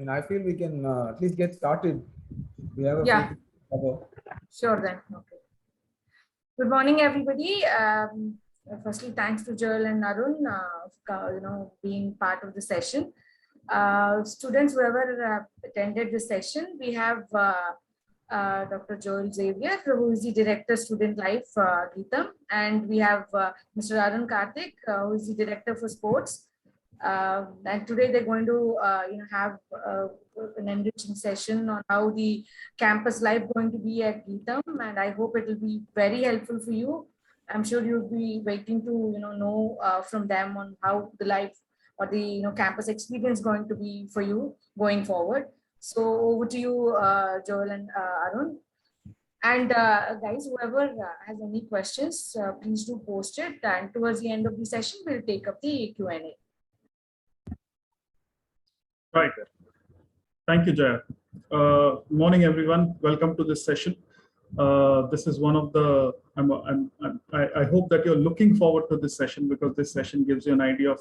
mean, I feel we can at least get started. We have a few Yeah, things to cover. sure then. Okay. Good morning, everybody. Firstly, thanks to Joel and Arun, being part of the session. Students, whoever attended the session, we have Dr. Joel Xavier, who is the Director, Student Life, Geetam, and we have Mr. Arun Karthik, who is the Director for Sports. And today they're going to have an enriching session on how the campus life going to be at Geetam, and I hope it will be very helpful for you. I'm sure you'll be waiting to know from them on how the life or the campus experience going to be for you going forward. So over to you, Joel and Arun. And guys, whoever has any questions, please do post it. And towards the end of the session, we'll take up the Q&A. Right. Thank you, Jaya. Morning, everyone. Welcome to this session. This is one of the. I hope that you're looking forward to this session, because this session gives you an idea of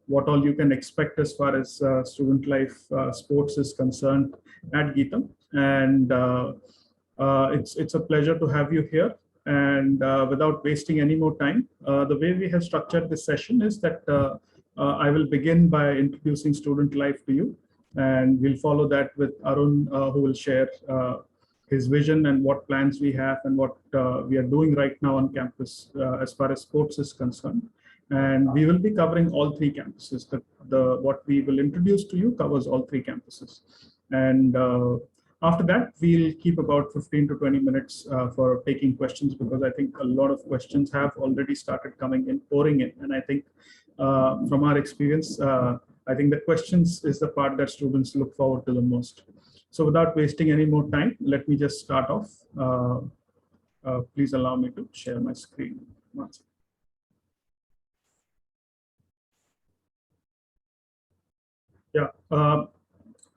what all you can expect as far as student life sports is concerned at Geetam. And it's a pleasure to have you here. And without wasting any more time, the way we have structured this session is that I will begin by introducing student life to you, and we'll follow that with Arun, who will share his vision and what plans we have and what we are doing right now on campus as far as sports is concerned. And we will be covering all three campuses. What we will introduce to you covers all three campuses. And after that, we'll keep about 15 to 20 minutes for taking questions, because I think a lot of questions have already started coming in, pouring in. And I think from our experience, I think the questions is the part that students look forward to the most. So without wasting any more time, let me just start off. Please allow me to share my screen. Yeah,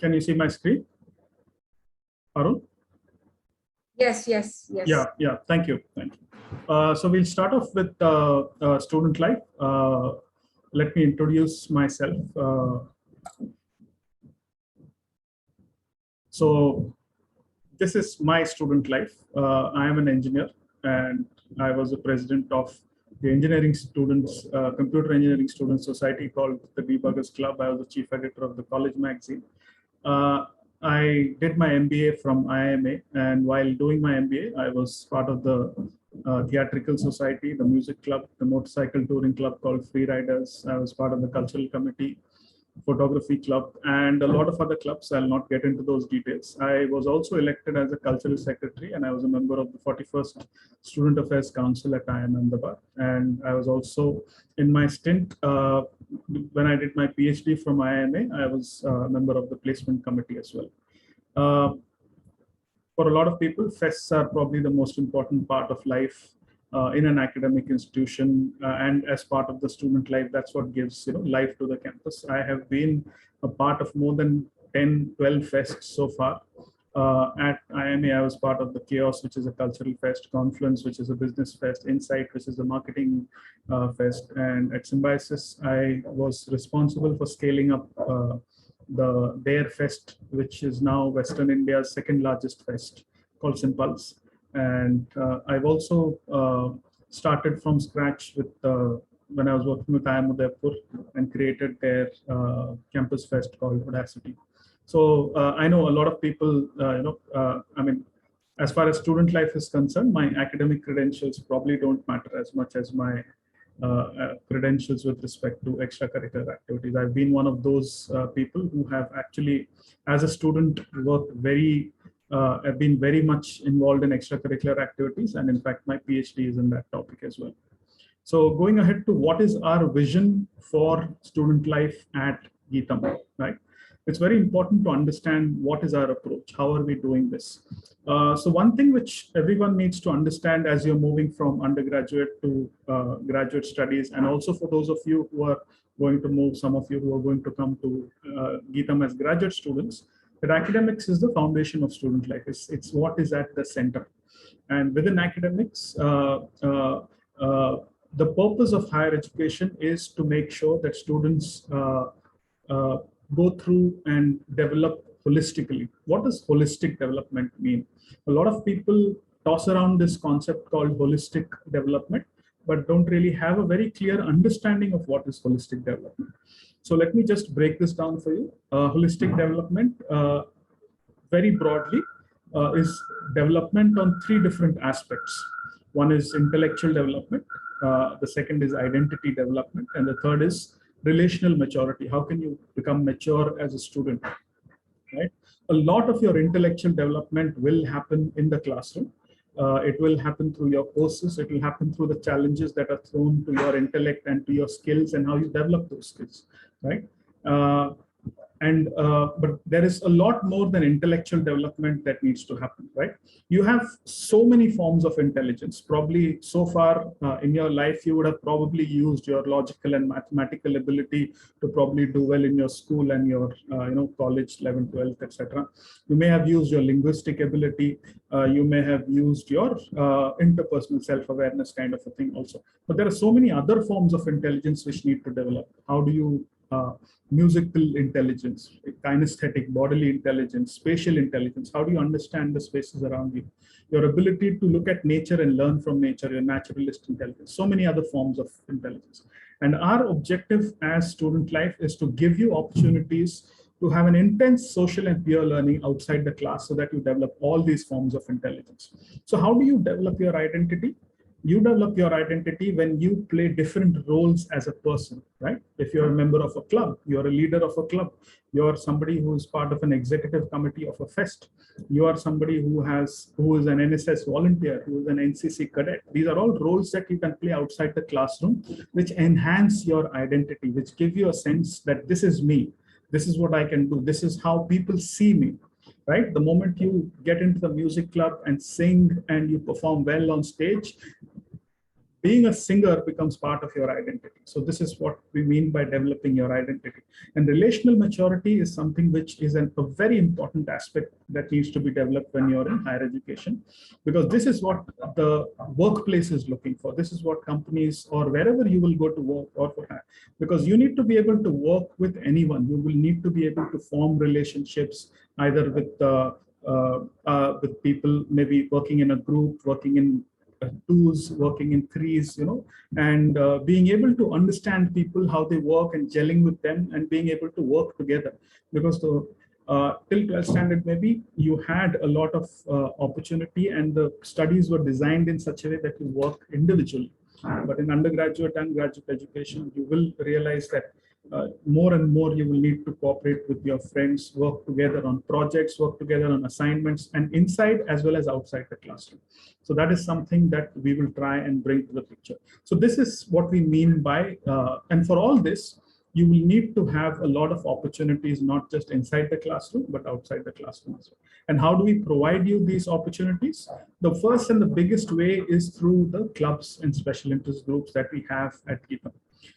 can you see my screen, Arun? Yes. Yeah, thank you. So we'll start off with student life. Let me introduce myself. So this is my student life. I am an engineer, and I was the president of the engineering students, computer engineering students society called the Debuggers Club. I was the chief editor of the college magazine. I did my MBA from IIMA, and while doing my MBA, I was part of the theatrical society, the music club, the motorcycle touring club called Free Riders. I was part of the cultural committee, photography club, and a lot of other clubs. I'll not get into those details. I was also elected as a cultural secretary, and I was a member of the 41st Student Affairs Council at IIM Ahmedabad. And I was also, in my stint, when I did my PhD from IIMA, I was a member of the placement committee as well. For a lot of people, fests are probably the most important part of life in an academic institution, and as part of the student life, that's what gives life to the campus. I have been a part of more than 10, 12 fests so far. At IIMA, I was part of the Chaos, which is a cultural fest, Confluence, which is a business fest, Insight, which is a marketing fest, and at Symbiosis, I was responsible for scaling up the Dare Fest, which is now Western India's second largest fest, called Simpulse. And I've also started from scratch with when I was working with IIM Udaipur and created their campus fest called Audacity. So I know a lot of people, I mean, as far as student life is concerned, my academic credentials probably don't matter as much as my credentials with respect to extracurricular activities. I've been one of those people who have actually, as a student, worked I've been very much involved in extracurricular activities, and in fact, my PhD is in that topic as well. So going ahead to what is our vision for student life at Geetam, right? It's very important to understand what is our approach, how are we doing this? So one thing which everyone needs to understand as you're moving from undergraduate to graduate studies, and also for those of you who are going to move, some of you who are going to come to Geetam as graduate students, that academics is the foundation of student life. It's what is at the center. And within academics, the purpose of higher education is to make sure that students go through and develop holistically. What does holistic development mean? A lot of people toss around this concept called holistic development, but don't really have a very clear understanding of what is holistic development. So let me just break this down for you. Holistic development, very broadly, is development on three different aspects. One is intellectual development, the second is identity development, and the third is relational maturity. How can you become mature as a student, right? A lot of your intellectual development will happen in the classroom. It will happen through your courses. It will happen through the challenges that are thrown to your intellect and to your skills and how you develop those skills, right? But there is a lot more than intellectual development that needs to happen, right? You have so many forms of intelligence. Probably so far in your life, you would have probably used your logical and mathematical ability to probably do well in your school and your college, 11th, 12th, etc. You may have used your linguistic ability. You may have used your interpersonal self-awareness kind of a thing also. But there are so many other forms of intelligence which need to develop. How do you musical intelligence, kinesthetic, bodily intelligence, spatial intelligence? How do you understand the spaces around you? Your ability to look at nature and learn from nature, your naturalist intelligence, so many other forms of intelligence. And our objective as student life is to give you opportunities to have an intense social and peer learning outside the class so that you develop all these forms of intelligence. So how do you develop your identity? You develop your identity when you play different roles as a person, right? If you're a member of a club, you're a leader of a club, you're somebody who is part of an executive committee of a fest, you are somebody who is an NSS volunteer, who is an NCC cadet. These are all roles that you can play outside the classroom, which enhance your identity, which give you a sense that this is me, this is what I can do, this is how people see me. Right? The moment you get into the music club and sing and you perform well on stage, being a singer becomes part of your identity. So this is what we mean by developing your identity. And relational maturity is something which is a very important aspect that needs to be developed when you're in higher education, because this is what the workplace is looking for. This is what companies or wherever you will go to work or for hire, because you need to be able to work with anyone. You will need to be able to form relationships either with people, maybe working in a group, working in twos, working in threes, and being able to understand people, how they work, and gelling with them and being able to work together. Because till 12th standard, maybe you had a lot of opportunity and the studies were designed in such a way that you work individually. But in undergraduate and graduate education, you will realize that more and more you will need to cooperate with your friends, work together on projects, work together on assignments, and inside as well as outside the classroom. So that is something that we will try and bring to the picture. So this is what we mean by, and for all this, you will need to have a lot of opportunities, not just inside the classroom, but outside the classroom as well. And how do we provide you these opportunities? The first and the biggest way is through the clubs and special interest groups that we have at Geetham.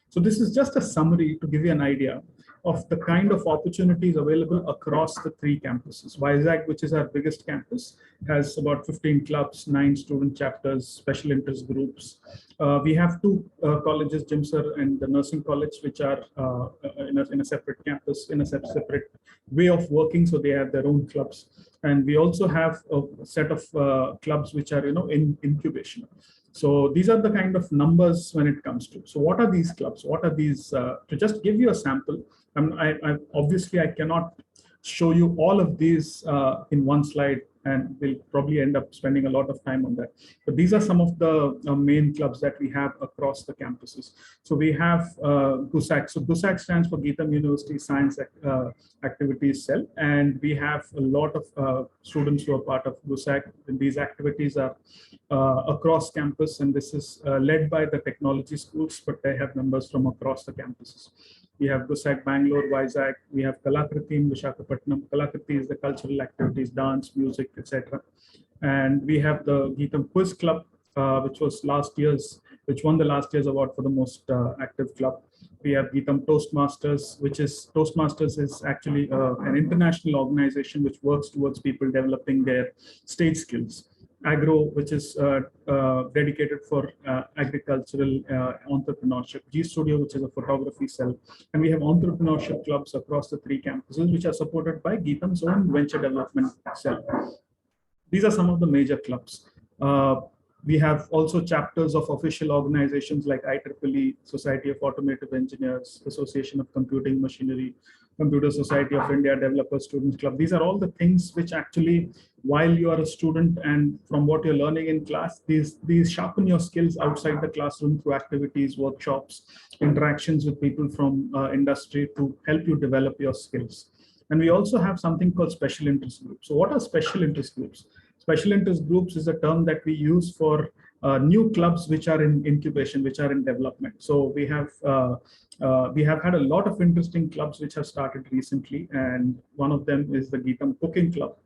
So this is just a summary to give you an idea of the kind of opportunities available across the three campuses. Vizag, which is our biggest campus, has about 15 clubs, 9 student chapters, special interest groups. We have 2 colleges, Jimsar and the Nursing College, which are in a separate campus, in a separate way of working. So they have their own clubs. And we also have a set of clubs which are, in incubation. So these are the kind of numbers when it comes to. So what are these clubs? What are these? To just give you a sample, obviously I cannot show you all of these in one slide, and we'll probably end up spending a lot of time on that. But these are some of the main clubs that we have across the campuses. So we have GUSAC. So GUSAC stands for Geetham University Science Activities Cell, and we have a lot of students who are part of GUSAC. And these activities are across campus, and this is led by the technology schools, but they have members from across the campuses. We have GUSAC Bangalore, Vizag. We have Kalakriti in Visakhapatnam. Kalakriti is the cultural activities, dance, music, etc. And we have the Geetham Quiz Club, which won the last year's award for the most active club. We have Geetham Toastmasters, Toastmasters is actually an international organization which works towards people developing their stage skills. Agro, which is dedicated for agricultural entrepreneurship, G Studio, which is a photography cell, and we have entrepreneurship clubs across the 3 campuses, which are supported by Geetam's own venture development cell. These are some of the major clubs. We have also chapters of official organizations like IEEE, Society of Automotive Engineers, Association of Computing Machinery, Computer Society of India, Developer Students Club. These are all the things which actually, while you are a student and from what you're learning in class, these sharpen your skills outside the classroom through activities, workshops, interactions with people from industry to help you develop your skills. And we also have something called special interest groups. So what are special interest groups? Special interest groups is a term that we use for new clubs which are in incubation, which are in development. So we have had a lot of interesting clubs which have started recently, and one of them is the Geetam Cooking Club.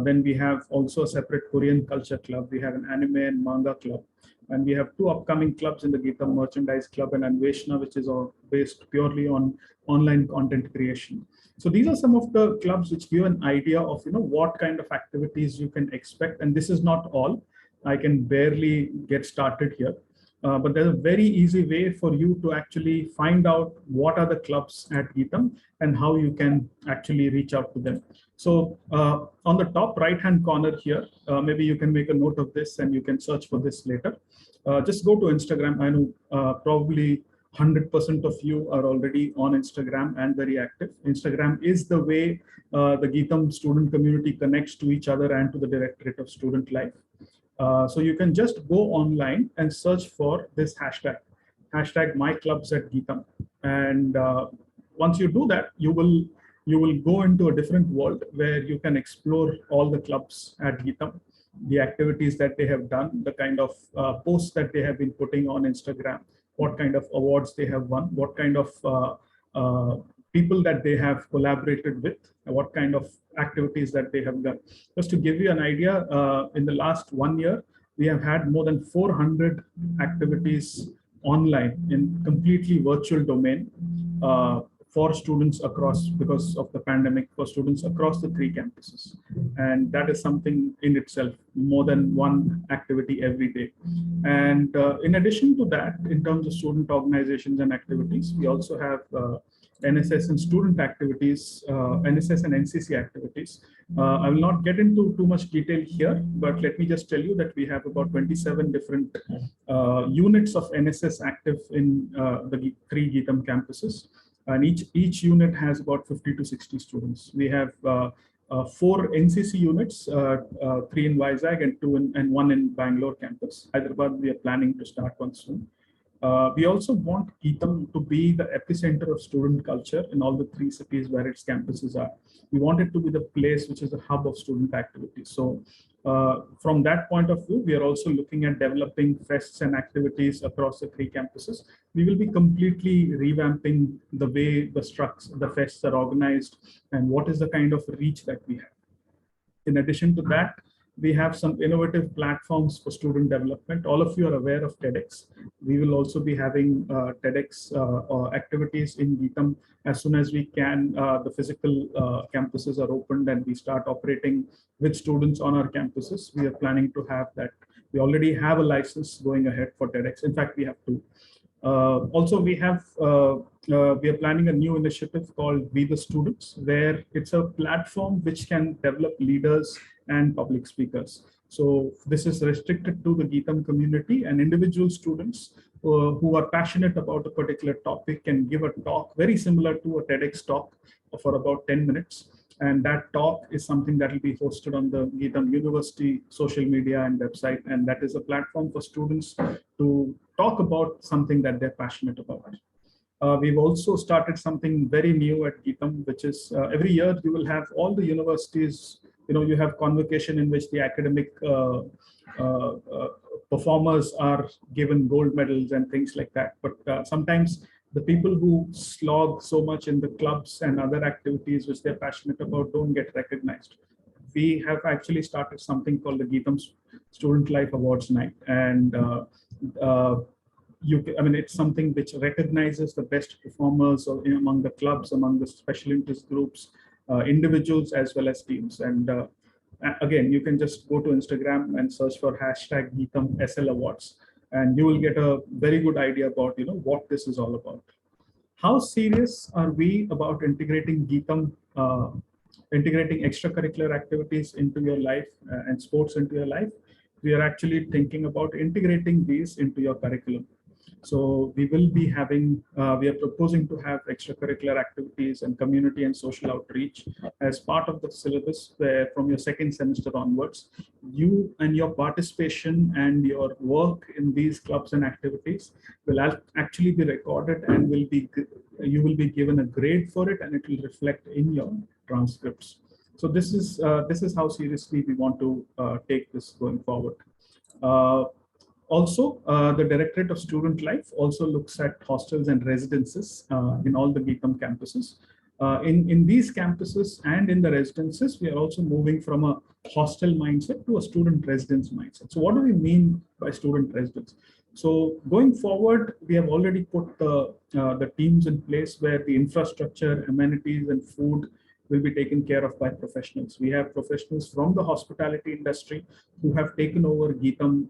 Then we have also a separate Korean culture club. We have an anime and manga club. And we have 2 upcoming clubs in the Geetam Merchandise Club and Anveshna, which is based purely on online content creation. So these are some of the clubs which give an idea of what kind of activities you can expect. And this is not all. I can barely get started here. But there's a very easy way for you to actually find out what are the clubs at Geetam and how you can actually reach out to them. So on the top right-hand corner here, maybe you can make a note of this and you can search for this later. Just go to Instagram. I know probably 100% of you are already on Instagram and very active. Instagram is the way the Geetam student community connects to each other and to the Directorate of Student Life. So you can just go online and search for this hashtag #myclubs@Geetam. And once you do that, you will go into a different world where you can explore all the clubs at Geetam, the activities that they have done, the kind of posts that they have been putting on Instagram, what kind of awards they have won, what kind of people that they have collaborated with, what kind of activities that they have done. Just to give you an idea, in the last 1 year, we have had more than 400 activities online in completely virtual domain for students across, because of the pandemic, for students across the 3 campuses. And that is something in itself, more than 1 activity every day. And in addition to that, in terms of student organizations and activities, we also have NSS and student activities, NSS and NCC activities. I will not get into too much detail here, but let me just tell you that we have about 27 different units of NSS active in the 3 Geetam campuses. And each unit has about 50 to 60 students. We have 4 NCC units, 3 in Vizag and 1 in Bangalore campus. Hyderabad, we are planning to start one soon. We also want Geetam to be the epicenter of student culture in all the 3 cities where its campuses are. We want it to be the place which is the hub of student activities. So from that point of view, we are also looking at developing fests and activities across the 3 campuses. We will be completely revamping the way the fests are organized and what is the kind of reach that we have. In addition to that, we have some innovative platforms for student development. All of you are aware of TEDx. We will also be having TEDx activities in Geetam as soon as we can. The physical campuses are opened and we start operating with students on our campuses. We are planning to have that. We already have a license going ahead for TEDx. In fact, we have 2. Also, we are planning a new initiative called Be the Students, where it's a platform which can develop leaders and public speakers. So this is restricted to the Geetam community, and individual students who are passionate about a particular topic can give a talk very similar to a TEDx talk for about 10 minutes. And that talk is something that will be hosted on the Geetam University social media and website. And that is a platform for students to talk about something that they're passionate about. We've also started something very new at Geetam, which is every year you will have all the universities, you have convocation in which the academic performers are given gold medals and things like that. But sometimes the people who slog so much in the clubs and other activities which they're passionate about don't get recognized. We have actually started something called the Geetam Student Life Awards Night. And it's something which recognizes the best performers among the clubs, among the special interest groups, individuals as well as teams. And Again, you can just go to Instagram and search for hashtag Geetham SL Awards, and you will get a very good idea about what this is all about. How serious are we about integrating Geetham, integrating extracurricular activities into your life and sports into your life? We are actually thinking about integrating these into your curriculum. So we will be having, we are proposing to have extracurricular activities and community and social outreach as part of the syllabus, where from your second semester onwards, you and your participation and your work in these clubs and activities will actually be recorded and you will be given a grade for it, and it will reflect in your transcripts. So this is how seriously we want to take this going forward. Also, the Directorate of Student Life also looks at hostels and residences in all the Geetham campuses. In these campuses and in the residences, we are also moving from a hostel mindset to a student residence mindset. So what do we mean by student residence? So going forward, we have already put the teams in place where the infrastructure, amenities, and food will be taken care of by professionals. We have professionals from the hospitality industry who have taken over Geetham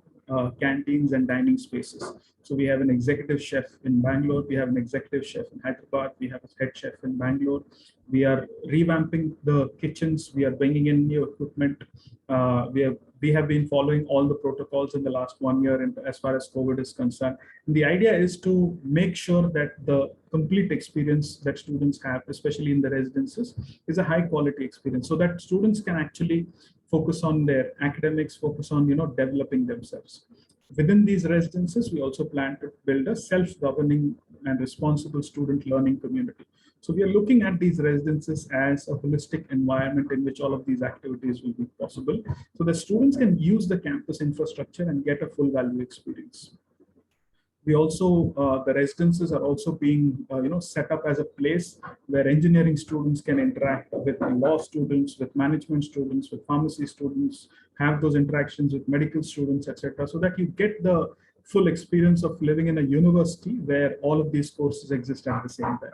canteens and dining spaces. So we have an executive chef in Bangalore, we have an executive chef in Hyderabad, we have a head chef in Bangalore. We are revamping the kitchens, we are bringing in new equipment. We have been following all the protocols in the last 1 year as far as COVID is concerned. And the idea is to make sure that the complete experience that students have, especially in the residences, is a high quality experience, so that students can actually focus on their academics, focus on developing themselves. Within these residences, we also plan to build a self-governing and responsible student learning community. So we are looking at these residences as a holistic environment in which all of these activities will be possible, so that students can use the campus infrastructure and get a full value experience. We also, the residences are also being set up as a place where engineering students can interact with law students, with management students, with pharmacy students, have those interactions with medical students, etc., so that you get the full experience of living in a university where all of these courses exist at the same time.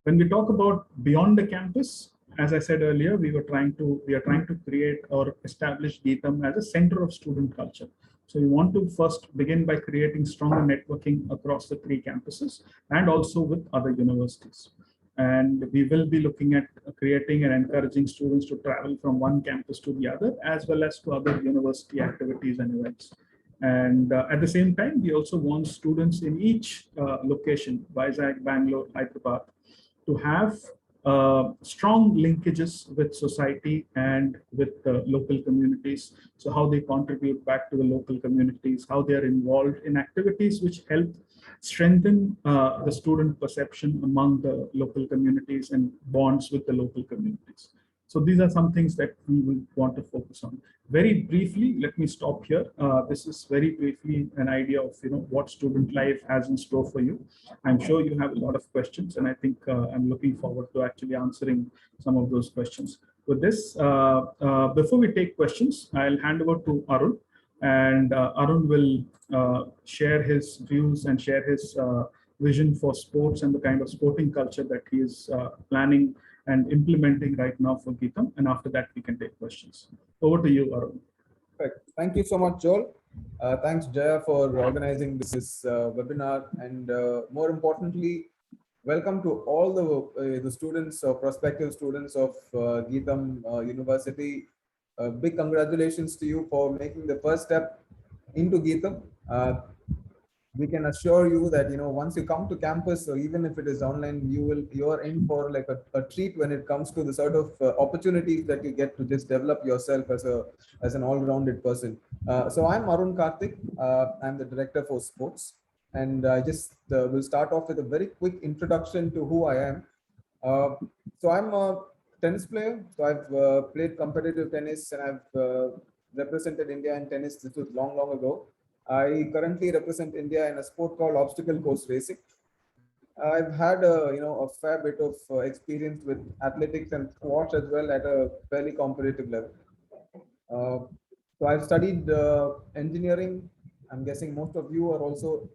When we talk about beyond the campus, as I said earlier, we are trying to create or establish Geetham as a center of student culture. So we want to first begin by creating stronger networking across the 3 campuses and also with other universities. And we will be looking at creating and encouraging students to travel from one campus to the other, as well as to other university activities and events. And at the same time, we also want students in each location, Vizag, Bangalore, Hyderabad, to have strong linkages with society and with the local communities. So how they contribute back to the local communities, how they are involved in activities which help strengthen the student perception among the local communities and bonds with the local communities. So these are some things that we will want to focus on. Very briefly, let me stop here. This is very briefly an idea of what student life has in store for you. I'm sure you have a lot of questions, and I think I'm looking forward to actually answering some of those questions. With this, before we take questions, I'll hand over to Arun, and Arun will share his views and share his vision for sports and the kind of sporting culture that he is planning and implementing right now for Geetham. And after that, we can take questions. Over to you, Arun. Perfect. Thank you so much, Joel. Thanks, Jaya, for organizing this webinar. And more importantly, welcome to all the students or prospective students of Geetham University. Big congratulations to you for making the first step into Geetham. We can assure you that once you come to campus, or even if it is online, you're in for like a treat when it comes to the sort of opportunities that you get to just develop yourself as an all-rounded person. So I'm Arun Karthik. I'm the director for sports, and I just will start off with a very quick introduction to who I am. So I'm a tennis player. So I've played competitive tennis, and I've represented India in tennis. This was long ago. I currently represent India in a sport called obstacle course racing. I've had a fair bit of experience with athletics and squash as well at a fairly competitive level. So I've studied engineering. I'm guessing most of you are also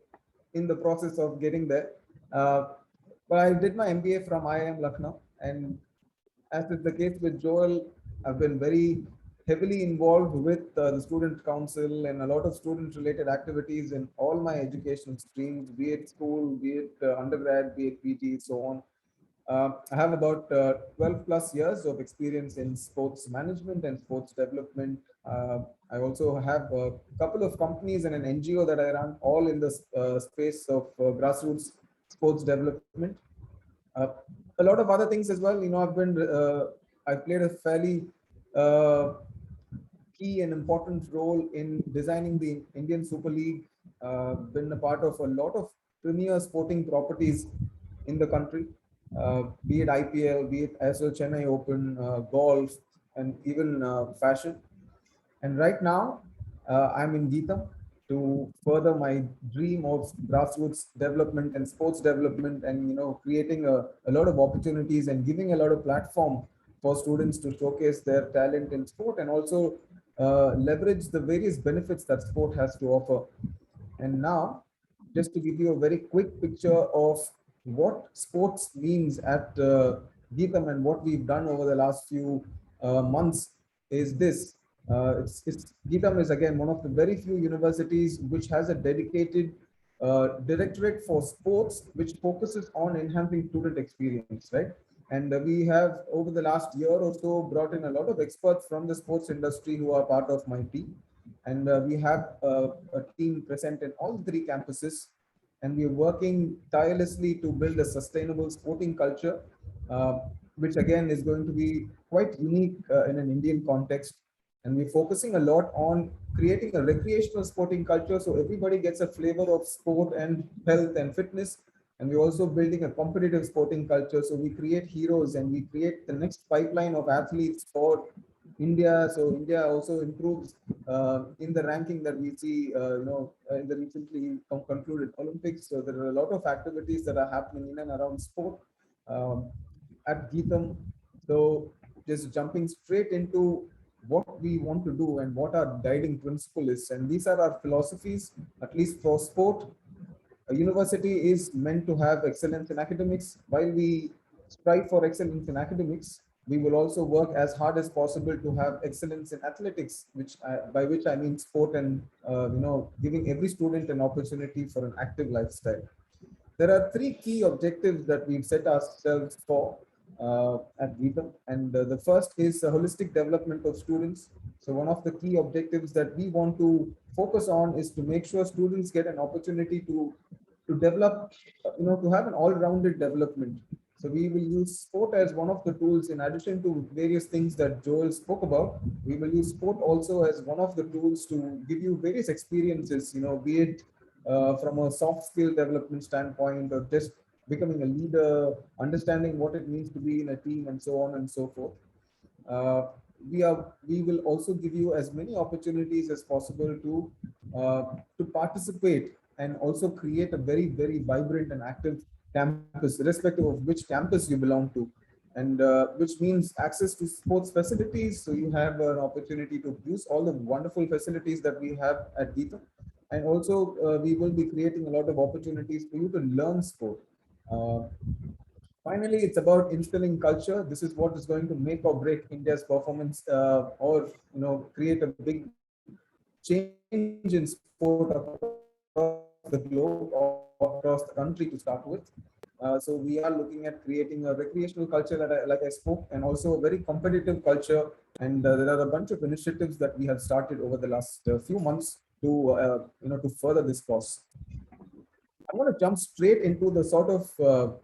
in the process of getting there. But I did my MBA from IIM Lucknow, and as is the case with Joel, I've been very heavily involved with the student council and a lot of student related activities in all my educational streams, be it school, be it undergrad, be it PG, so on. I have about 12 plus years of experience in sports management and sports development. I also have a couple of companies and an NGO that I run, all in the space of grassroots sports development. Uh, a lot of other things as well. I've played a fairly uh, key and important role in designing the Indian Super League. Been a part of a lot of premier sporting properties in the country, be it IPL, be it SL Chennai Open, golf, and even fashion. And right now, I'm in Geetham to further my dream of grassroots development and sports development, and creating a lot of opportunities and giving a lot of platform for students to showcase their talent in sport, and also leverage the various benefits that sport has to offer. And now, just to give you a very quick picture of what sports means at Geetham and what we've done over the last few months is this. Geetham is again one of the very few universities which has a dedicated directorate for sports, which focuses on enhancing student experience, right? And we have over the last year or so brought in a lot of experts from the sports industry who are part of my team. And we have a team present in all three campuses, and we are working tirelessly to build a sustainable sporting culture, which again is going to be quite unique in an Indian context. And we're focusing a lot on creating a recreational sporting culture so everybody gets a flavor of sport and health and fitness. And we're also building a competitive sporting culture. So we create heroes and we create the next pipeline of athletes for India. So India also improves in the ranking that we see, in the recently concluded Olympics. So there are a lot of activities that are happening in and around sport um, at Geetham. So just jumping straight into what we want to do and what our guiding principle is. And these are our philosophies, at least for sport. A university is meant to have excellence in academics. While we strive for excellence in academics, we will also work as hard as possible to have excellence in athletics, by which I mean sport, and giving every student an opportunity for an active lifestyle. There are three key objectives that we've set ourselves for at Geetham, and the first is a holistic development of students. So one of the key objectives that we want to focus on is to make sure students get an opportunity to develop, to have an all-rounded development. So we will use sport as one of the tools in addition to various things that Joel spoke about. We will use sport also as one of the tools to give you various experiences, be it from a soft skill development standpoint, or just becoming a leader, understanding what it means to be in a team, and so on and so forth. Uh, we will also give you as many opportunities as possible to participate and also create a very vibrant and active campus, irrespective of which campus you belong to, and which means access to sports facilities. So you have an opportunity to use all the wonderful facilities that we have at Geetham. And also we will be creating a lot of opportunities for you to learn sport. Uh, Finally, it's about instilling culture. This is what is going to make or break India's performance, or create a big change in sport across the globe or across the country to start with. So we are looking at creating a recreational culture like I spoke, and also a very competitive culture. And there are a bunch of initiatives that we have started over the last few months to further this cause. I'm going to jump straight into the sort of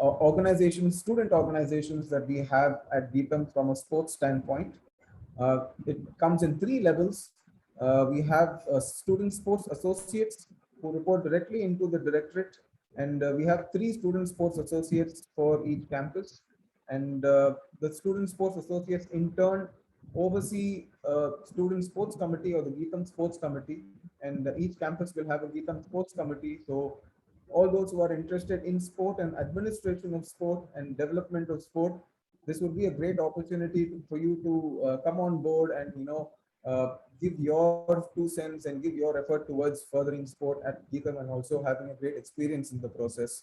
organizations, student organizations that we have at Geetham from a sports standpoint. It comes in three levels. We have student sports associates who report directly into the directorate, and we have three student sports associates for each campus. And the student sports associates in turn oversee student sports committee or the Geetham sports committee, and each campus will have a Geetham sports committee. So all those who are interested in sport and administration of sport and development of sport, this would be a great opportunity for you to come on board and give your 2 cents and give your effort towards furthering sport at Geetham and also having a great experience in the process.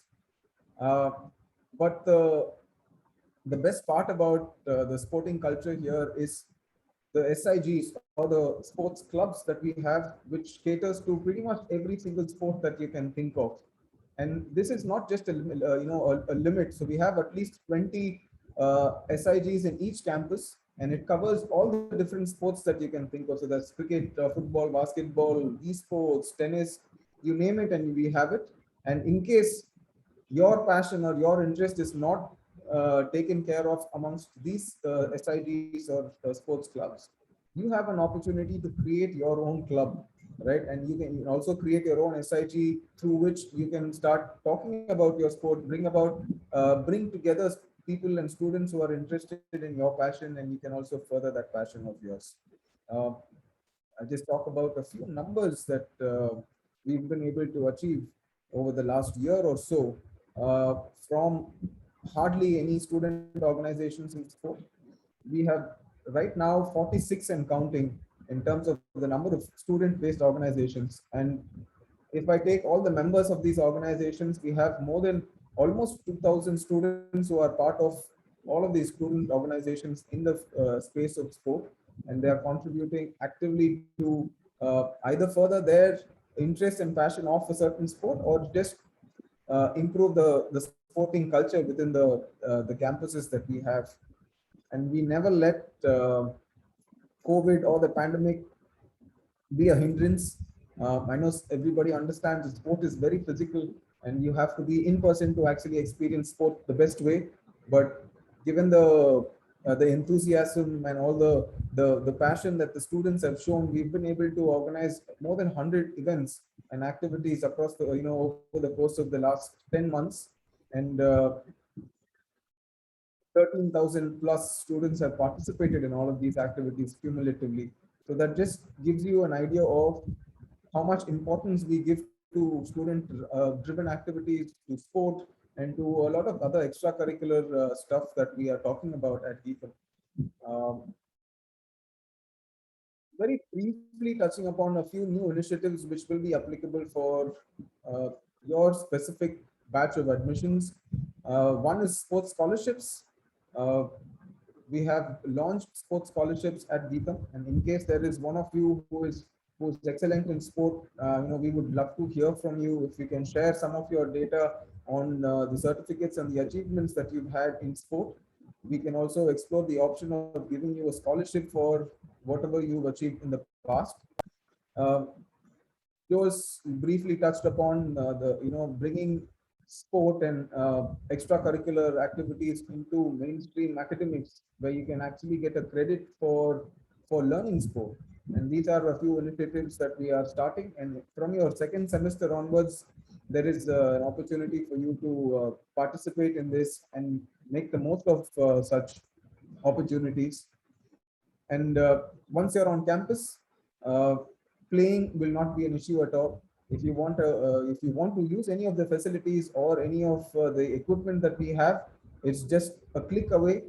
But the best part about the sporting culture here is the SIGs or the sports clubs that we have, which caters to pretty much every single sport that you can think of. And this is not just a limit. So we have at least 20 SIGs in each campus, and it covers all the different sports that you can think of. So that's cricket, football, basketball, esports, tennis, you name it, and we have it. And in case your passion or your interest is not taken care of amongst these SIGs or sports clubs, you have an opportunity to create your own club, right? And you can also create your own SIG through which you can start talking about your sport, bring together people and students who are interested in your passion, and you can also further that passion of yours. I'll just talk about a few numbers that we've been able to achieve over the last year or so from hardly any student organizations in sport. We have right now 46 and counting in terms of the number of student-based organizations. And if I take all the members of these organizations, we have more than almost 2,000 students who are part of all of these student organizations in the space of sport, and they are contributing actively to either further their interest and passion of a certain sport, or just improve the sporting culture within the campuses that we have. And we never let COVID or the pandemic be a hindrance. I know everybody understands that sport is very physical, and you have to be in person to actually experience sport the best way. But given the enthusiasm and all the passion that the students have shown, we've been able to organize more than 100 events and activities across the over the course of the last 10 months, and 13,000 plus students have participated in all of these activities cumulatively. So that just gives you an idea of how much importance we give to student driven activities, to sport, and to a lot of other extracurricular stuff that we are talking about at GIFM. Very briefly touching upon a few new initiatives which will be applicable for your specific batch of admissions. One is sports scholarships. We have launched sports scholarships at GIFM, and in case there is one of you who's excellent in sport, we would love to hear from you. If you can share some of your data on the certificates and the achievements that you've had in sport, we can also explore the option of giving you a scholarship for whatever you've achieved in the past. Joe's briefly touched upon bringing sport and extracurricular activities into mainstream academics, where you can actually get a credit for learning sport. And these are a few initiatives that we are starting. And from your second semester onwards, there is an opportunity for you to participate in this and make the most of such opportunities. And once you're on campus, playing will not be an issue at all. If you want to use any of the facilities or any of the equipment that we have, it's just a click away,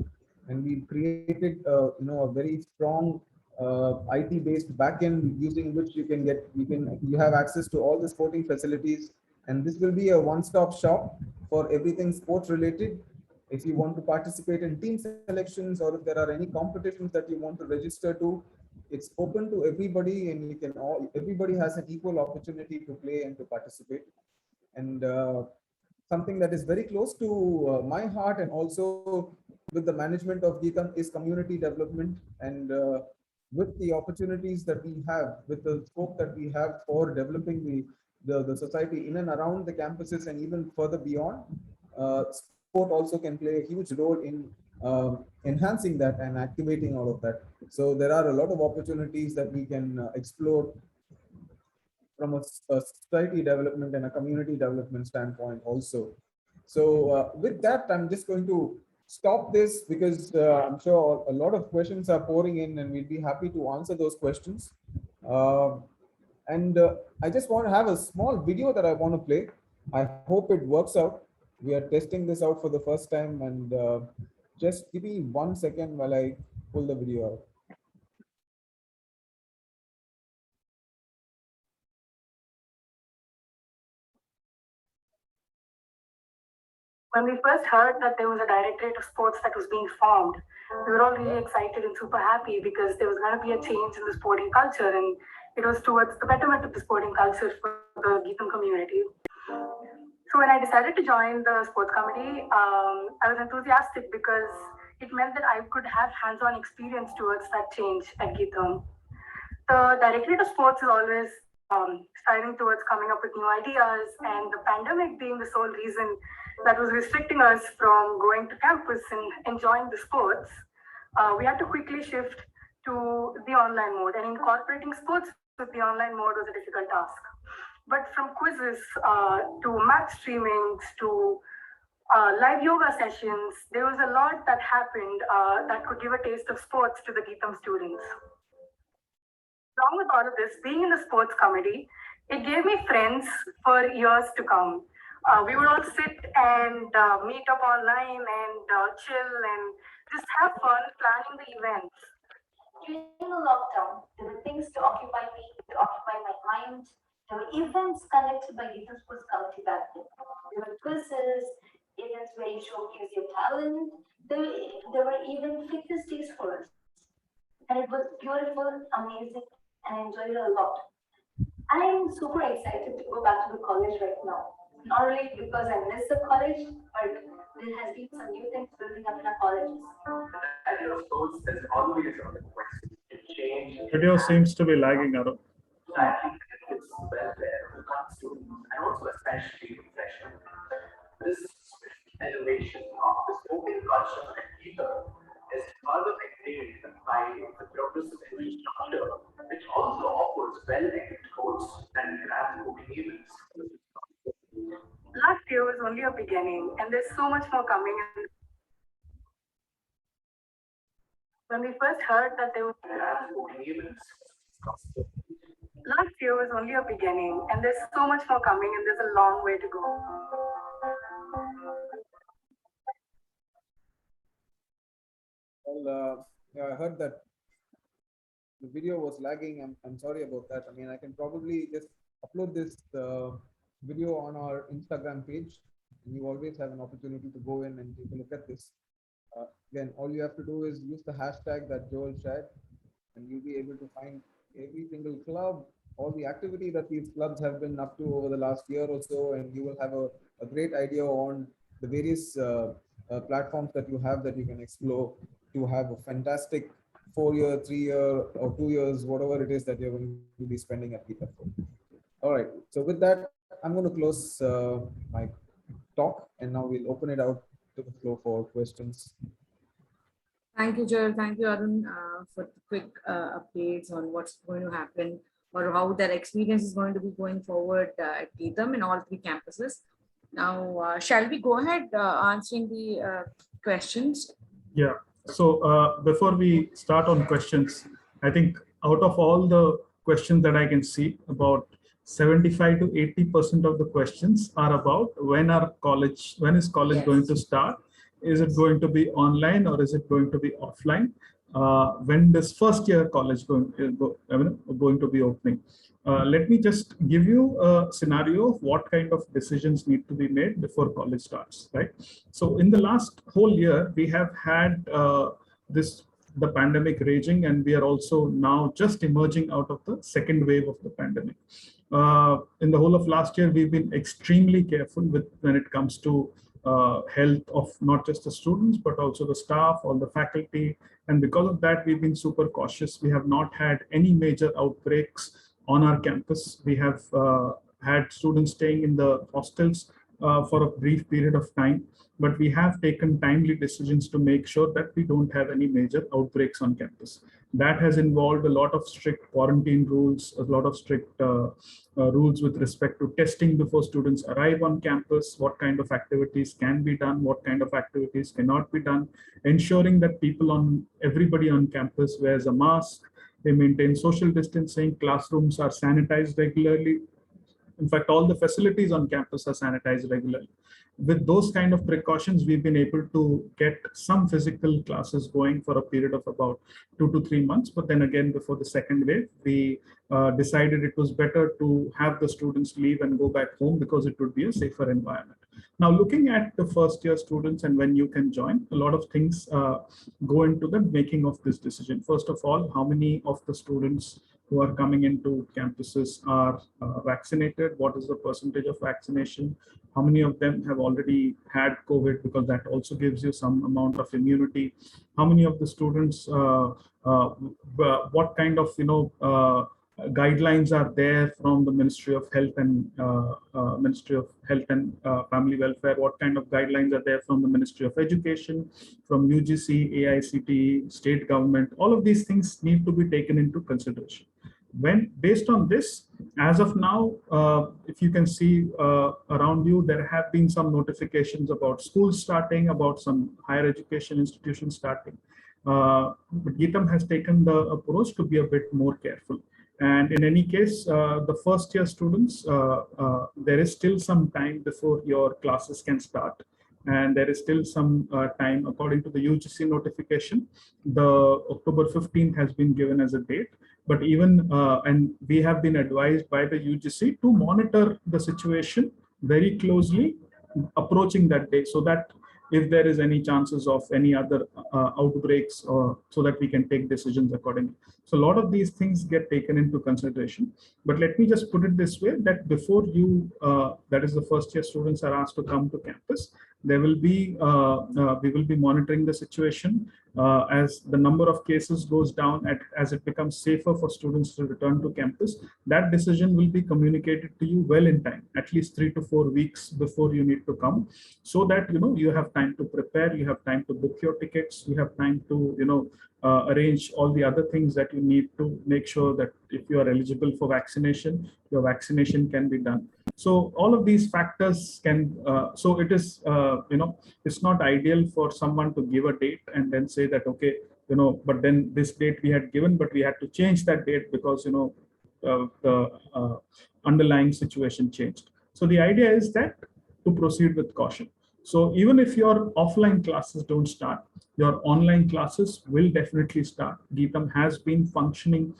and we've created a very strong IT based backend using which you have access to all the sporting facilities, and this will be a one-stop shop for everything sports related. If you want to participate in team selections, or if there are any competitions that you want to register to, it's open to everybody, and everybody has an equal opportunity to play and to participate. And something that is very close to my heart, and also with the management of GIFM, is community development. And with the opportunities that we have, with the scope that we have for developing the society in and around the campuses and even further beyond, sport also can play a huge role in enhancing that and activating all of that. So there are a lot of opportunities that we can explore from a society development and a community development standpoint also. So with that, I'm just going to stop this, because I'm sure a lot of questions are pouring in, and we'd be happy to answer those questions. And I just want to have a small video that I want to play. I hope it works out. We are testing this out for the first time, and just give me 1 second while I pull the video out. When we first heard that there was a directorate of sports that was being formed, We were all really excited and super happy because there was going to be a change in the sporting culture, and it was towards the betterment of the sporting culture for the Geetham community. So when I decided to join the sports committee, I was enthusiastic because it meant that I could have hands-on experience towards that change at Geetham. The Directorate of Sports is always striving towards coming up with new ideas, and the pandemic being the sole reason that was restricting us from going to campus and enjoying the sports, we had to quickly shift to the online mode, and incorporating sports with the online mode was a difficult task. But from quizzes to match streamings to live yoga sessions, there was a lot that happened that could give a taste of sports to the Geetham students. Along with all of this, being in the sports committee, it gave me friends for years to come. We would all sit and meet up online and chill and just have fun planning the events. During the lockdown, there were things to occupy me, to occupy my mind. There were events conducted by Geetham Sports Committee back then. There were quizzes, events where you showcase your talent. There were even fitness days for us. And it was beautiful, amazing, and I enjoyed it a lot. I am super excited to go back to the college right now. Not only because I miss the college, but there has been some new things building up in our colleges. Video seems to be lagging, Arun. It's well there, and also especially freshmen. This elevation of the spoken culture at Geetham is further maintained by the progressive infrastructure, which also offers well-equipped courts and grand cooking events. Last year was only a beginning, and there's so much more coming. When we first heard that there would be Grand cooking events. last year was only a beginning, and there's so much more coming, and there's a long way to go. Well, yeah, I heard that the video was lagging. I'm sorry about that. I mean, I can probably just upload this video on our Instagram page, and you always have an opportunity to go in and take a look at this. Again, all you have to do is use the hashtag that Joel shared, and you'll be able to find every single club, all the activity that these clubs have been up to over the last year or so, and you will have a great idea on the various platforms that you have that you can explore to have a fantastic 4-year, 3-year, or 2 years, whatever it is that you're going to be spending at Geetham. All right. So with that, I'm going to close my talk, and now we'll open it out to the floor for questions. Thank you, Joel. Thank you, Arun, for the quick updates on what's going to happen or how that experience is going to be going forward at Geetham in all 3 campuses. Now, shall we go ahead answering the questions? Yeah. So before we start on questions, I think out of all the questions that I can see, about 75 to 80% of the questions are about when is college going to start? Is it going to be online or is it going to be offline? When does first year college going to be opening? Let me just give you a scenario of what kind of decisions need to be made before college starts, right? So in the last whole year, we have had the pandemic raging, and we are also now just emerging out of the second wave of the pandemic. In the whole of last year, we've been extremely careful when it comes to health of not just the students, but also the staff, all the faculty. And because of that, we've been super cautious. We have not had any major outbreaks on our campus. We have had students staying in the hostels for a brief period of time, but we have taken timely decisions to make sure that we don't have any major outbreaks on campus. That has involved a lot of strict quarantine rules, a lot of strict rules with respect to testing before students arrive on campus, what kind of activities can be done, what kind of activities cannot be done, ensuring that everybody on campus wears a mask, they maintain social distancing, classrooms are sanitized regularly. In fact, all the facilities on campus are sanitized regularly. With those kind of precautions, we've been able to get some physical classes going for a period of about 2 to 3 months. But then again, before the second wave, we decided it was better to have the students leave and go back home because it would be a safer environment. Now, looking at the first year students and when you can join, a lot of things go into the making of this decision. First of all, how many of the students who are coming into campuses are vaccinated? What is the percentage of vaccination? How many of them have already had COVID, because that also gives you some amount of immunity? How many of the students, what kind of guidelines are there from the Ministry of Health and Family Welfare? What kind of guidelines are there from the Ministry of Education, from UGC, AICTE, state government? All of these things need to be taken into consideration. When based on this, as of now, if you can see around you, there have been some notifications about schools starting, about some higher education institutions starting. But GITAM has taken the approach to be a bit more careful. And in any case, the first year students, there is still some time before your classes can start. And there is still some time according to the UGC notification. The October 15th has been given as a date. But even, and we have been advised by the UGC to monitor the situation very closely approaching that day, so that if there is any chances of any other outbreaks, or so that we can take decisions accordingly. So a lot of these things get taken into consideration. But let me just put it this way, that before you, that is the first year students are asked to come to campus, there will be, we will be monitoring the situation as the number of cases goes down, as it becomes safer for students to return to campus. That decision will be communicated to you well in time, at least 3 to 4 weeks before you need to come, so that you have time to prepare, you have time to book your tickets, you have time to arrange all the other things that you need to make sure that if you are eligible for vaccination, your vaccination can be done. So all of these factors can, so it is, it's not ideal for someone to give a date and then say that, okay, but then this date we had given, but we had to change that date because, the underlying situation changed. So the idea is that to proceed with caution. So even if your offline classes don't start, your online classes will definitely start. GITAM has been functioning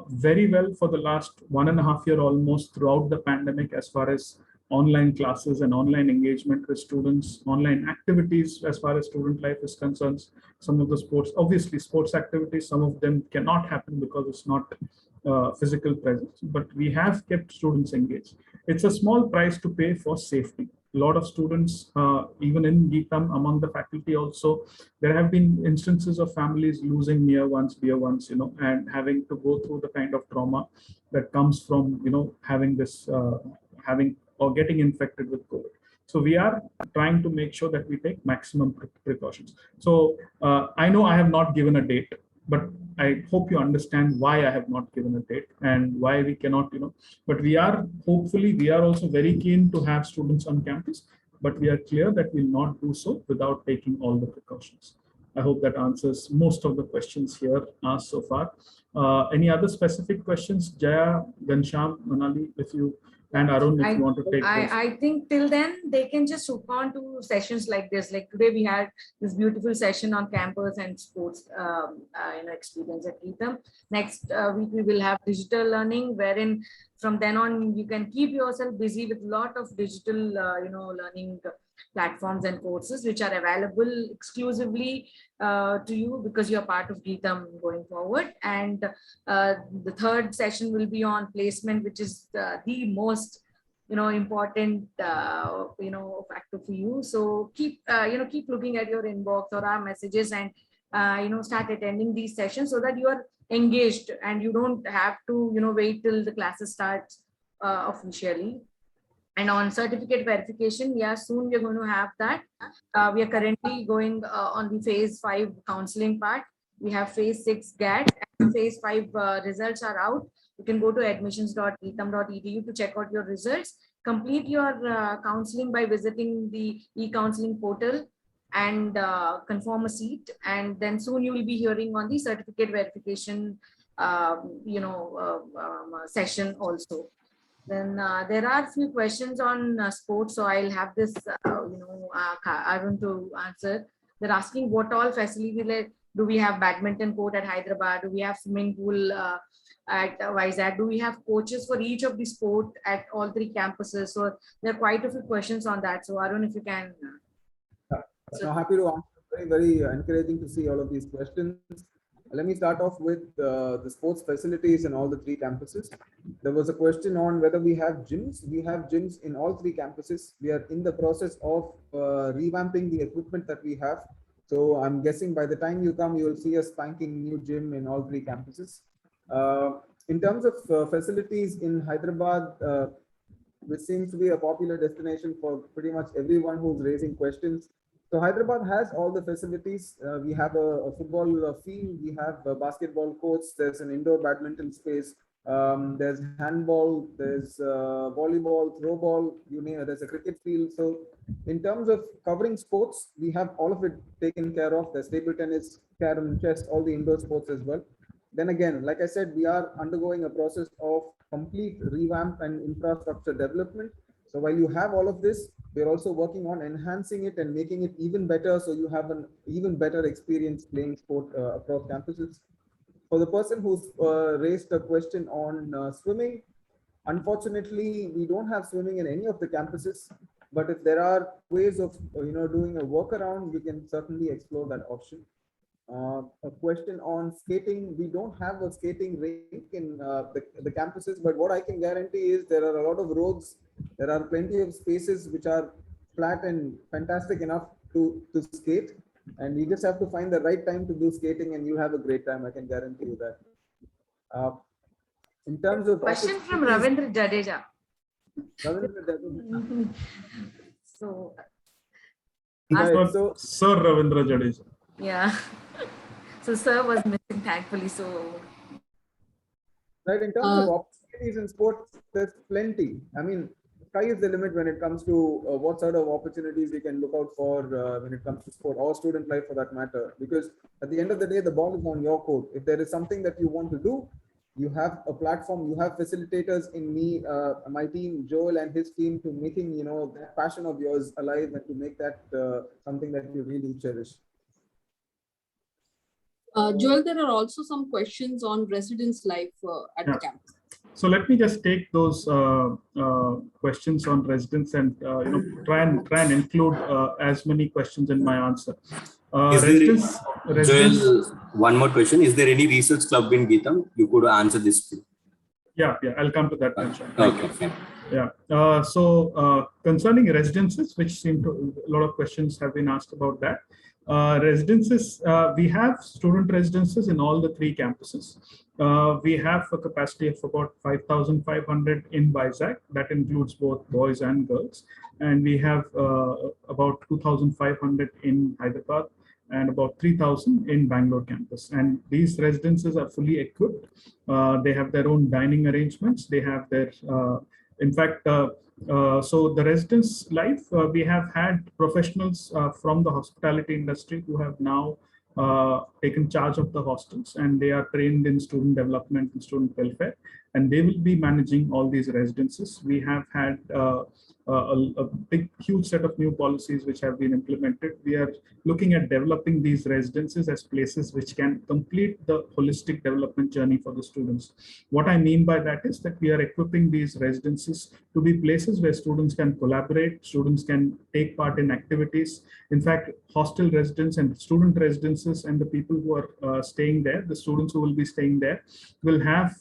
very well for the last 1.5 years almost throughout the pandemic, as far as online classes and online engagement with students, online activities as far as student life is concerned. Some of the sports, obviously sports activities, some of them cannot happen because it's not physical presence, but we have kept students engaged. It's a small price to pay for safety. A lot of students, even in GITAM, among the faculty also, there have been instances of families losing near ones, dear ones, and having to go through the kind of trauma that comes from, having this, having or getting infected with COVID. So we are trying to make sure that we take maximum precautions. So I know I have not given a date, but I hope you understand why I have not given a date and why we cannot, but we are, hopefully, we are also very keen to have students on campus, but we are clear that we'll not do so without taking all the precautions. I hope that answers most of the questions here asked so far. Any other specific questions? Jaya, Ghansham, Manali, if you, and Arun, if you want to take I think till then they can just hook on to sessions like this. Like today we had this beautiful session on campus and sports experience at GITAM. Next week we will have digital learning, wherein from then on you can keep yourself busy with a lot of digital learning platforms and courses which are available exclusively to you because you're part of GITAM going forward. And the third session will be on placement, which is the most important factor for you. So keep looking at your inbox or our messages and start attending these sessions so that you are engaged and you don't have to wait till the classes starts officially. And on certificate verification, yeah, soon we're going to have that. We are currently going on the phase 5 counseling part. We have phase 6 GAT and phase 5 results are out. You can go to admissions.gitam.edu to check out your results. Complete your counseling by visiting the e-counseling portal and confirm a seat. And then soon you will be hearing on the certificate verification session also. Then there are a few questions on sports, so I'll have this, Arun to answer. They're asking what all facilities Do we have badminton court at Hyderabad? Do we have swimming pool at Vizag? Do we have coaches for each of the sport at all three campuses? So there are quite a few questions on that. So Arun, if you can. So happy to answer. Very encouraging to see all of these questions. Let me start off with the sports facilities in all the three campuses. There was a question on whether we have gyms. We have gyms in all three campuses. We are in the process of revamping the equipment that we have. So I'm guessing by the time you come, you will see a spanking new gym in all three campuses. In terms of facilities in Hyderabad, which seems to be a popular destination for pretty much everyone who's raising questions. So Hyderabad has all the facilities. We have a football field, we have basketball courts, there's an indoor badminton space, there's handball, there's volleyball, throw ball, you name it, there's a cricket field. So in terms of covering sports, we have all of it taken care of. There's table tennis, carom, chess, all the indoor sports as well. Then again, like I said, we are undergoing a process of complete revamp and infrastructure development. So while you have all of this, we're also working on enhancing it and making it even better, so you have an even better experience playing sport across campuses. For the person who's raised a question on swimming, unfortunately, we don't have swimming in any of the campuses. But if there are ways of doing a workaround, we can certainly explore that option. A question on skating. We don't have a skating rink in the campuses, but what I can guarantee is there are a lot of roads. There are plenty of spaces which are flat and fantastic enough to skate. And we just have to find the right time to do skating and you'll have a great time. I can guarantee you that. In terms of Question from Ravindra Jadeja. Ravindra Jadeja. So, Sir Ravindra Jadeja. yeah. So sir was missing, thankfully. So right, in terms of opportunities in sports, there's plenty. I mean, sky is the limit when it comes to what sort of opportunities we can look out for when it comes to sport or student life for that matter. Because at the end of the day, the ball is on your court. If there is something that you want to do, you have a platform, you have facilitators in me, my team, Joel and his team, to making that passion of yours alive and to make that something that you really cherish. Joel, there are also some questions on residence life at the campus. So let me just take those questions on residence and try and include as many questions in my answer. Joel, one more question. Is there any research club in Geetham? You could answer this too. Yeah, I'll come to that. Okay. Yeah. So concerning residences, which seem to a lot of questions have been asked about that. Residences, we have student residences in all the three campuses. We have a capacity of about 5,500 in Vizag. That includes both boys and girls. And we have about 2,500 in Hyderabad and about 3,000 in Bangalore campus. And these residences are fully equipped. They have their own dining arrangements. They have their, in fact, so the residence life, we have had professionals from the hospitality industry who have now taken charge of the hostels, and they are trained in student development and student welfare, and they will be managing all these residences. We have had a big, huge set of new policies which have been implemented. We are looking at developing these residences as places which can complete the holistic development journey for the students. What I mean by that is that we are equipping these residences to be places where students can collaborate, students can take part in activities. In fact, hostel residents and student residences and the people who are staying there, the students who will be staying there, will have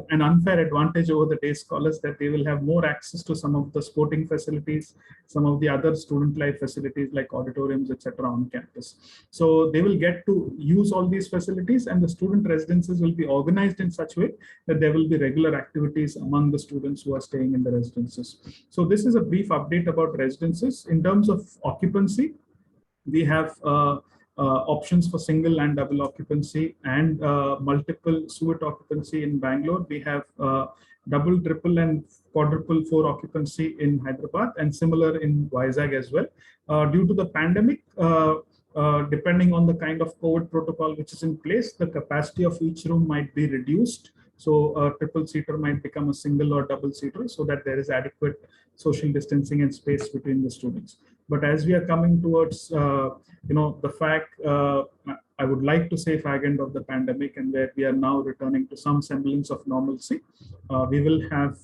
an unfair advantage over the day scholars, that they will have more access to some of the sporting facilities, some of the other student life facilities like auditoriums, etc. on campus. So they will get to use all these facilities, and the student residences will be organized in such a way that there will be regular activities among the students who are staying in the residences. So this is a brief update about residences. In terms of occupancy, we have options for single and double occupancy and multiple suite occupancy in Bangalore. We have double, triple and quadruple 4 occupancy in Hyderabad, and similar in Vizag as well. Due to the pandemic, depending on the kind of COVID protocol which is in place, the capacity of each room might be reduced. So a triple seater might become a single or double seater, so that there is adequate social distancing and space between the students. But as we are coming towards, the fact, I would like to say, fag end of the pandemic, and where we are now returning to some semblance of normalcy, we will have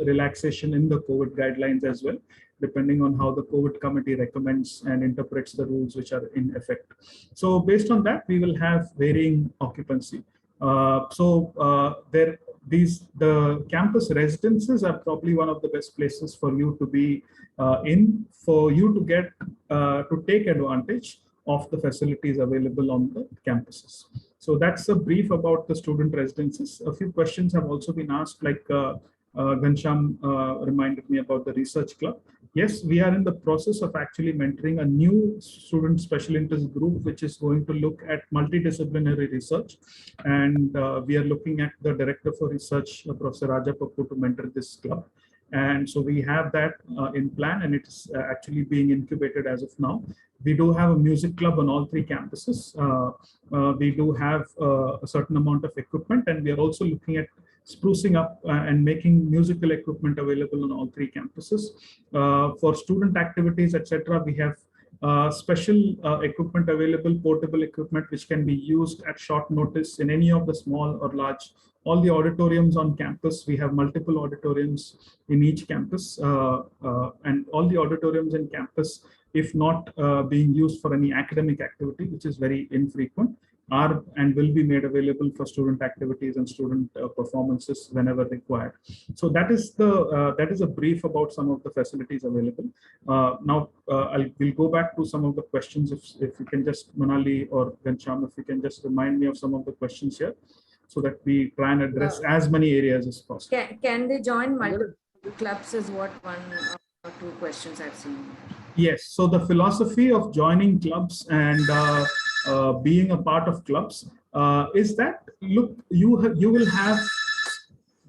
relaxation in the COVID guidelines as well, depending on how the COVID committee recommends and interprets the rules which are in effect. So based on that, we will have varying occupancy. The campus residences are probably one of the best places for you to be for you to get to take advantage of the facilities available on the campuses. So that's a brief about the student residences. A few questions have also been asked, like Ghanshyam reminded me about the research club. Yes, we are in the process of actually mentoring a new student special interest group, which is going to look at multidisciplinary research. And we are looking at the director for research, Professor Raja Pappu, to mentor this club. And so we have that in plan, and it's actually being incubated as of now. We do have a music club on all 3 campuses. We do have a certain amount of equipment, and we are also looking at sprucing up and making musical equipment available on all 3 campuses. For student activities, etc., we have special equipment available, portable equipment, which can be used at short notice in any of the small or large. All the auditoriums on campus, we have multiple auditoriums in each campus, and all the auditoriums in campus, if not being used for any academic activity, which is very infrequent, are and will be made available for student activities and student performances whenever required. So that is a brief about some of the facilities available. Now we'll go back to some of the questions. If you can just, Manali or Ghanshyam, if you can just remind me of some of the questions here, so that we try and address as many areas as possible. Can they join multiple clubs is what one or 2 questions I've seen. Yes, so the philosophy of joining clubs and being a part of clubs is that, look, you will have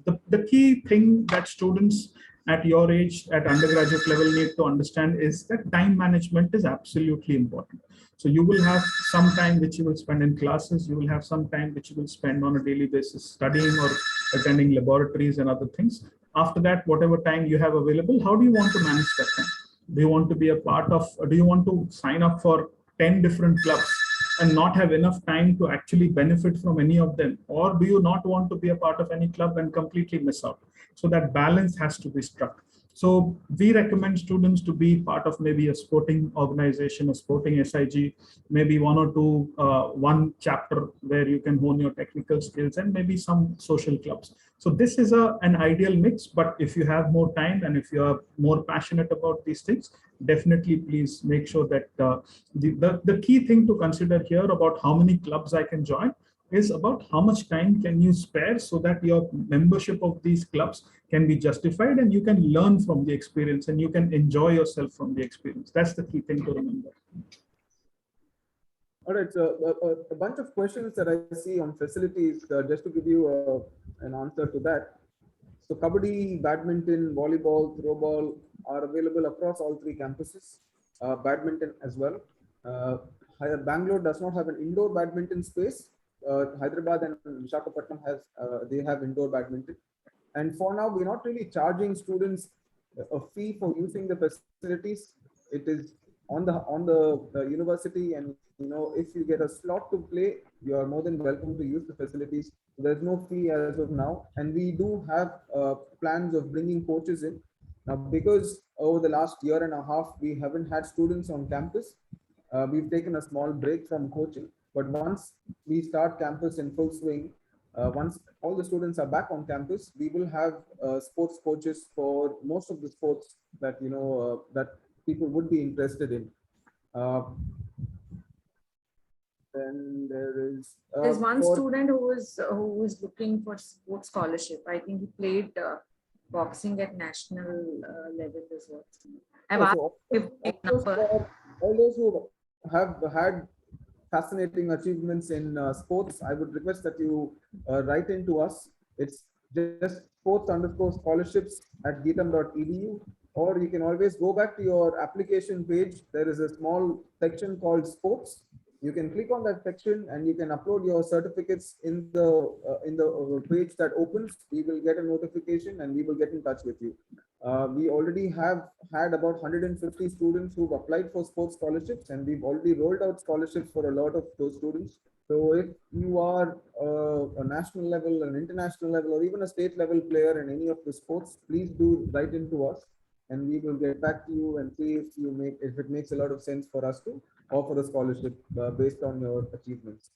the key thing that students at your age, at undergraduate level, need to understand is that time management is absolutely important. So you will have some time which you will spend in classes, you will have some time which you will spend on a daily basis studying or attending laboratories and other things. After that, whatever time you have available, how do you want to manage that time? Do you want to be a part of, or do you want to sign up for 10 different clubs and not have enough time to actually benefit from any of them? Or do you not want to be a part of any club and completely miss out? So that balance has to be struck. So we recommend students to be part of maybe a sporting organization, a sporting SIG, maybe 1 or 2, one chapter where you can hone your technical skills, and maybe some social clubs. So this is an ideal mix, but if you have more time and if you are more passionate about these things, definitely please make sure that the key thing to consider here about how many clubs I can join is about how much time can you spare so that your membership of these clubs can be justified and you can learn from the experience and you can enjoy yourself from the experience. That's the key thing to remember. All right, so a bunch of questions that I see on facilities, just to give you an answer to that. So kabaddi, badminton, volleyball, throwball are available across all 3 campuses, badminton as well. Bangalore does not have an indoor badminton space. Hyderabad and Visakhapatnam they have indoor badminton. And for now, we're not really charging students a fee for using the facilities. It is on the university, and if you get a slot to play, you are more than welcome to use the facilities. There's no fee as of now, and we do have plans of bringing coaches in. Now, because over the last year and a half, we haven't had students on campus, we've taken a small break from coaching. But once we start campus in full swing, once all the students are back on campus, we will have sports coaches for most of the sports that that people would be interested in. Then there's one student who is looking for sports scholarship. I think he played boxing at national level as well. I've asked all those who have had fascinating achievements in sports, I would request that you write into us. It's just sports_scholarships@geetham.edu, or you can always go back to your application page. There is a small section called sports. You can click on that section and you can upload your certificates in the page that opens. We will get a notification and we will get in touch with you. We already have had about 150 students who've applied for sports scholarships, and we've already rolled out scholarships for a lot of those students. So if you are a national level, an international level, or even a state level player in any of the sports, please do write into us, and we will get back to you and see if it makes a lot of sense for us to offer a scholarship based on your achievements.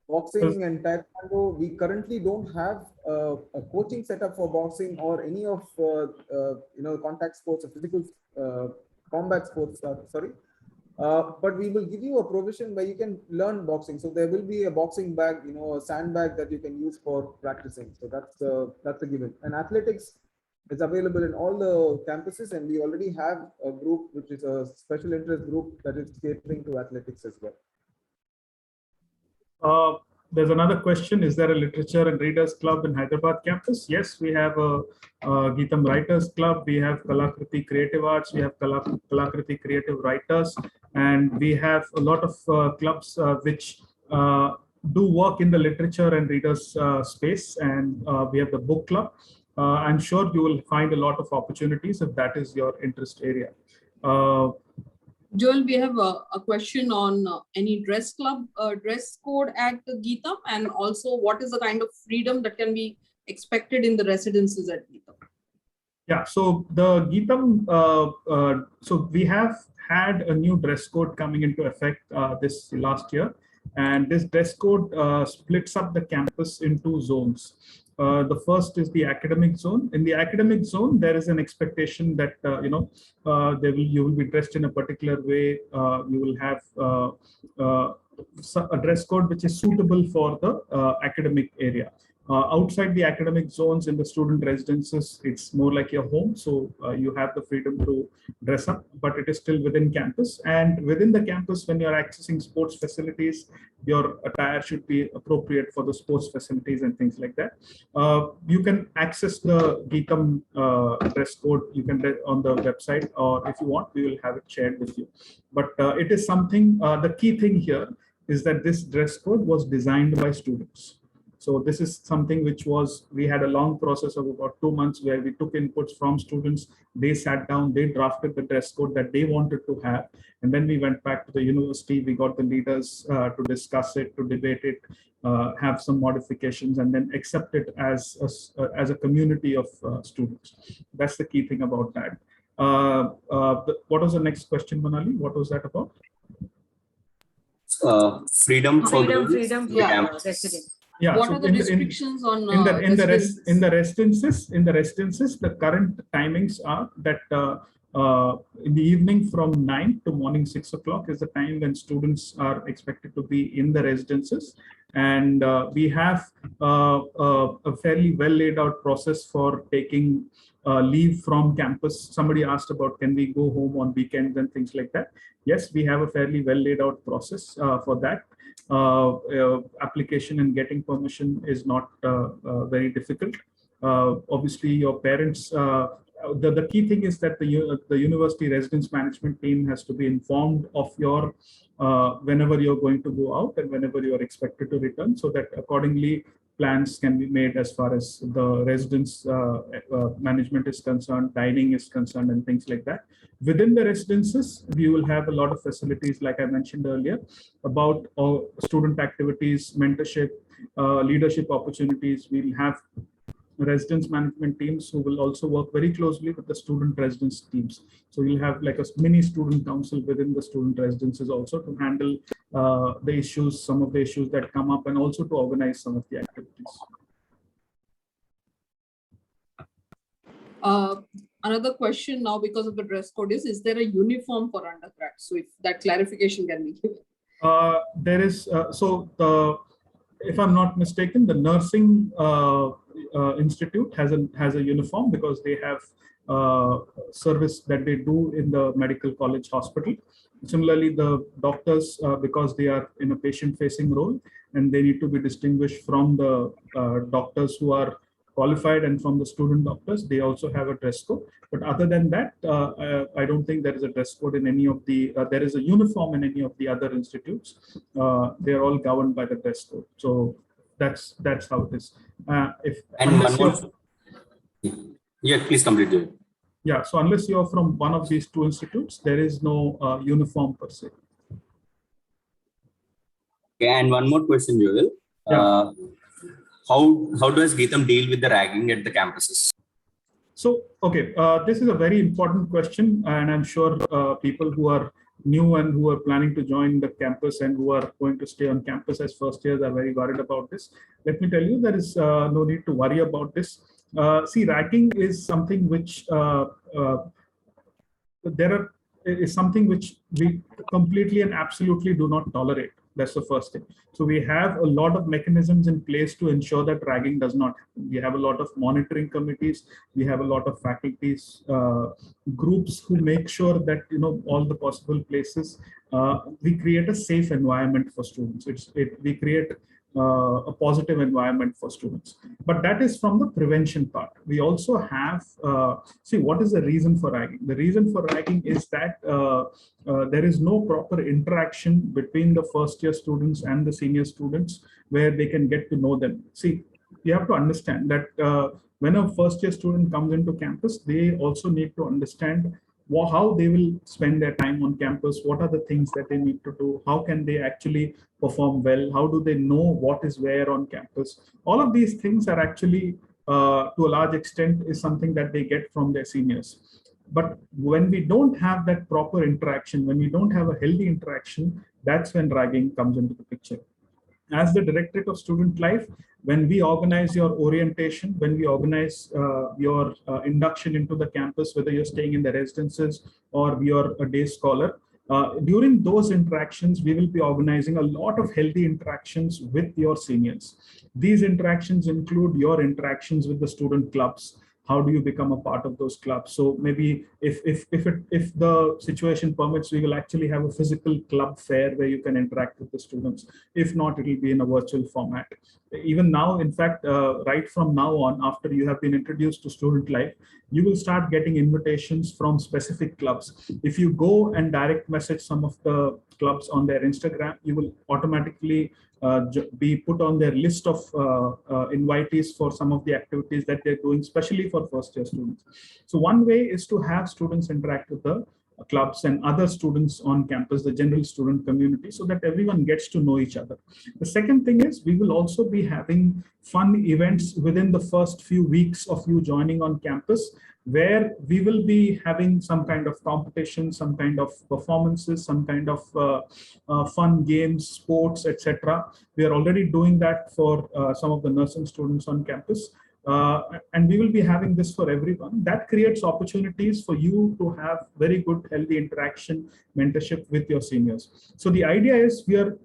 Boxing and taekwondo, we currently don't have a coaching setup for boxing or any of contact sports or physical combat sports. But we will give you a provision where you can learn boxing. So there will be a boxing bag, a sandbag that you can use for practicing. So that's a given. And athletics is available in all the campuses, and we already have a group which is a special interest group that is catering to athletics as well. There's another question. Is there a literature and readers club in Hyderabad campus? Yes, we have a Geetham Writers Club. We have Kalakriti Creative Arts. We have Kalakriti Creative Writers. And we have a lot of clubs which do work in the literature and readers space. And we have the book club. I'm sure you will find a lot of opportunities if that is your interest area. Joel, we have a question on any dress code at the Geetham, and also what is the kind of freedom that can be expected in the residences at Geetham? Yeah, so the Geetham, so we have had a new dress code coming into effect this last year, and this dress code splits up the campus into zones. The first is the academic zone. In the academic zone, there is an expectation that you will be dressed in a particular way. You will have a dress code which is suitable for the academic area. Outside the academic zones in the student residences, it's more like your home. So you have the freedom to dress up, but it is still within campus. And within the campus, when you're accessing sports facilities, your attire should be appropriate for the sports facilities and things like that. You can access the Geetham dress code. You can on the website, or if you want, we will have it shared with you. But it is something, the key thing here is that this dress code was designed by students. So this is something which we had a long process of about 2 months where we took inputs from students. They sat down, they drafted the dress code that they wanted to have. And then we went back to the university, we got the leaders to discuss it, to debate it, have some modifications, and then accept it as a community of students. That's the key thing about that. What was the next question, Manali? What was that about? Freedom for residents. Yeah, what so are the restrictions on in the residences? The current timings are that in the evening from 9 to morning 6 o'clock is the time when students are expected to be in the residences, and we have a fairly well laid out process for taking leave from campus. Somebody asked about can we go home on weekends and things like that. Yes, we have a fairly well laid out process for that. Application and getting permission is not very difficult. Obviously, your parents, the key thing is that the university residence management team has to be informed of your whenever you're going to go out and whenever you're expected to return, so that accordingly plans can be made as far as the residence management is concerned, dining is concerned, and things like that. Within the residences, we will have a lot of facilities, like I mentioned earlier, about student activities, mentorship, leadership opportunities. We'll have residence management teams who will also work very closely with the student residence teams. So you'll have like a mini student council within the student residences also to handle the issues, some of the issues that come up, and also to organize some of the activities. Another question now, because of the dress code, is there a uniform for undergrad? So if that clarification can be given. There is, if I'm not mistaken, the nursing institute has a uniform because they have service that they do in the medical college hospital. Similarly, the doctors, because they are in a patient-facing role and they need to be distinguished from the doctors who are qualified and from the student doctors, they also have a dress code. But other than that, I don't think there is a dress code in any of the, there is a uniform in any of the other institutes. They're all governed by the dress code. So that's how it is. Yeah, please complete it. Yeah, so unless you're from one of these two institutes, there is no uniform per se. Okay, and one more question, Joel. Yeah. How does Geetam deal with the ragging at the campuses? So, okay, this is a very important question, and I'm sure people who are new and who are planning to join the campus and who are going to stay on campus as first years are very worried about this. Let me tell you, there is no need to worry about this. See, ragging is something which is something which we completely and absolutely do not tolerate. That's the first thing. So we have a lot of mechanisms in place to ensure that ragging does not happen. We have a lot of monitoring committees. We have a lot of faculties groups who make sure that all the possible places we create a safe environment for students. We create a positive environment for students. But that is from the prevention part. We also have, see, what is the reason for ragging? The reason for ragging is that there is no proper interaction between the first year students and the senior students where they can get to know them. See, you have to understand that when a first year student comes into campus, they also need to understand how they will spend their time on campus, what are the things that they need to do, how can they actually perform well, how do they know what is where on campus. All of these things are actually, to a large extent, is something that they get from their seniors. But when we don't have that proper interaction, when we don't have a healthy interaction, that's when ragging comes into the picture. As the Directorate of Student Life, when we organize your orientation, when we organize your induction into the campus, whether you're staying in the residences or you're a day scholar, during those interactions, we will be organizing a lot of healthy interactions with your seniors. These interactions include your interactions with the student clubs. How do you become a part of those clubs? So maybe if the situation permits, we will actually have a physical club fair where you can interact with the students. If not, it will be in a virtual format. Even now, in fact, right from now on, after you have been introduced to student life, you will start getting invitations from specific clubs. If you go and direct message some of the clubs on their Instagram, you will automatically be put on their list of invitees for some of the activities that they're doing, especially for first year students. So one way is to have students interact with the clubs and other students on campus, the general student community, so that everyone gets to know each other. The second thing is we will also be having fun events within the first few weeks of you joining on campus, where we will be having some kind of competition, some kind of performances, some kind of fun games, sports, etc. We are already doing that for some of the nursing students on campus. And we will be having this for everyone. That creates opportunities for you to have very good, healthy interaction, mentorship with your seniors. So the idea is we are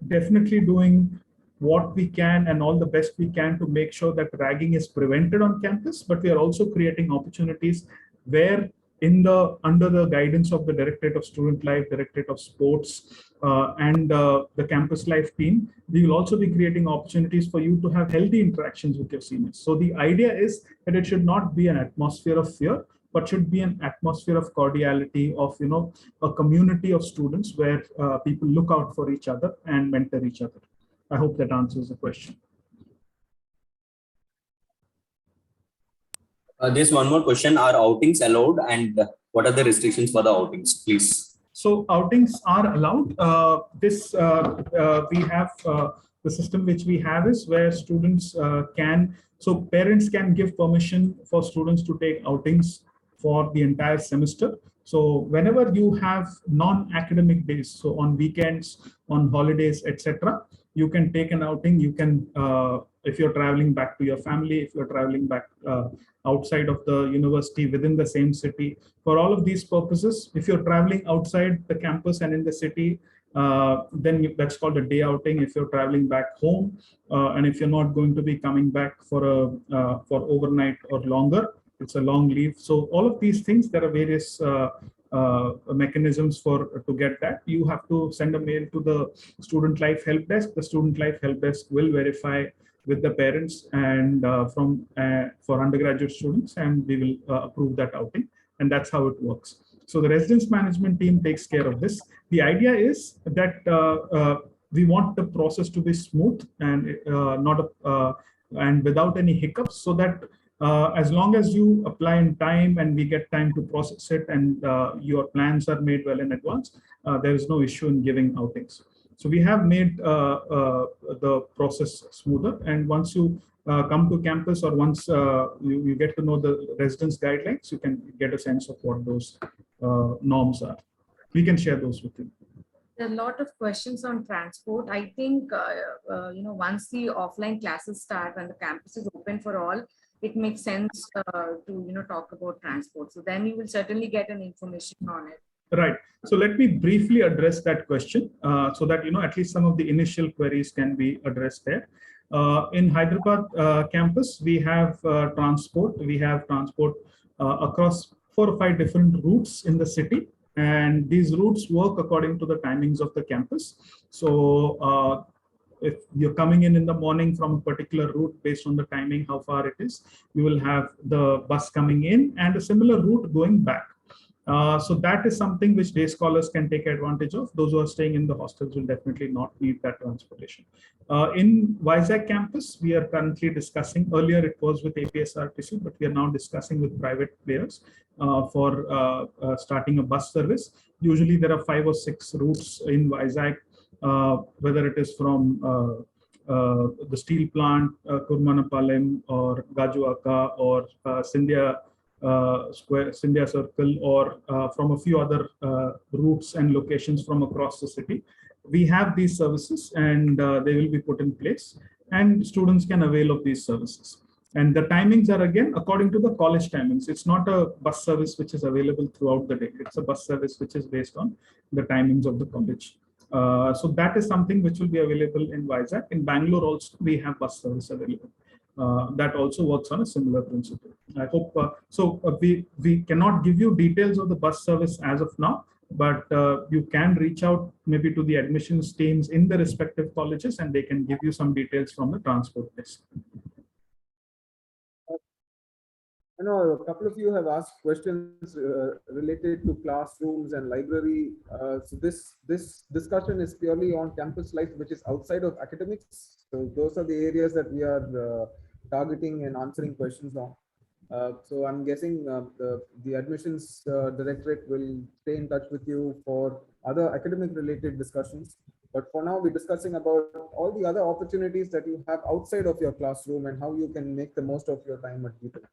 definitely doing what we can and all the best we can to make sure that ragging is prevented on campus, but we are also creating opportunities where under the guidance of the Directorate of Student Life, Directorate of Sports, and the Campus Life team, we will also be creating opportunities for you to have healthy interactions with your seniors. So the idea is that it should not be an atmosphere of fear, but should be an atmosphere of cordiality, of a community of students where people look out for each other and mentor each other. I hope that answers the question. There's one more question. Are outings allowed, and what are the restrictions for the outings, please? So outings are allowed. We have the system which we have is where students so parents can give permission for students to take outings for the entire semester. So whenever you have non-academic days, so on weekends, on holidays, etc., you can take an outing. You can, if you're traveling back to your family, if you're traveling back outside of the university within the same city, for all of these purposes, if you're traveling outside the campus and in the city, then that's called a day outing. If you're traveling back home, and if you're not going to be coming back for overnight or longer, it's a long leave. So all of these things, there are various mechanisms to get that. You have to send a mail to the Student Life Help Desk. The Student Life Help Desk will verify with the parents and for undergraduate students, and we will approve that outing. And that's how it works. So the residence management team takes care of this. The idea is that we want the process to be smooth and and without any hiccups, so that As long as you apply in time and we get time to process it and your plans are made well in advance, there is no issue in giving outings. So we have made the process smoother. And once you come to campus, or once you get to know the residence guidelines, you can get a sense of what those norms are. We can share those with you. There are a lot of questions on transport. I think, once the offline classes start and the campus is open for all, it makes sense to, talk about transport. So then you will certainly get an information on it. Right. So let me briefly address that question so that, at least some of the initial queries can be addressed there. In Hyderabad campus, we have transport. We have transport across 4 or 5 different routes in the city. And these routes work according to the timings of the campus. So if you're coming in the morning from a particular route, based on the timing, how far it is, you will have the bus coming in and a similar route going back. So that is something which day scholars can take advantage of. Those who are staying in the hostels will definitely not need that transportation. In Vizag campus, we are currently discussing, earlier it was with APSRTC, but we are now discussing with private players for starting a bus service. Usually there are 5 or 6 routes in Vizag, whether it is from the steel plant, Kurmanapalayam or Gajuaka or Scindia Circle, or from a few other routes and locations from across the city. We have these services and they will be put in place, and students can avail of these services. And the timings are again according to the college timings. It's not a bus service which is available throughout the day. It's a bus service which is based on the timings of the college. So that is something which will be available in Vizag. In Bangalore also, we have bus service available. That also works on a similar principle. I hope we cannot give you details of the bus service as of now, but you can reach out maybe to the admissions teams in the respective colleges and they can give you some details from the transport desk. I know a couple of you have asked questions related to classrooms and library. So this discussion is purely on campus life, which is outside of academics. So those are the areas that we are targeting and answering questions on. So I'm guessing the admissions directorate will stay in touch with you for other academic related discussions. But for now, we're discussing about all the other opportunities that you have outside of your classroom and how you can make the most of your time at GITAM.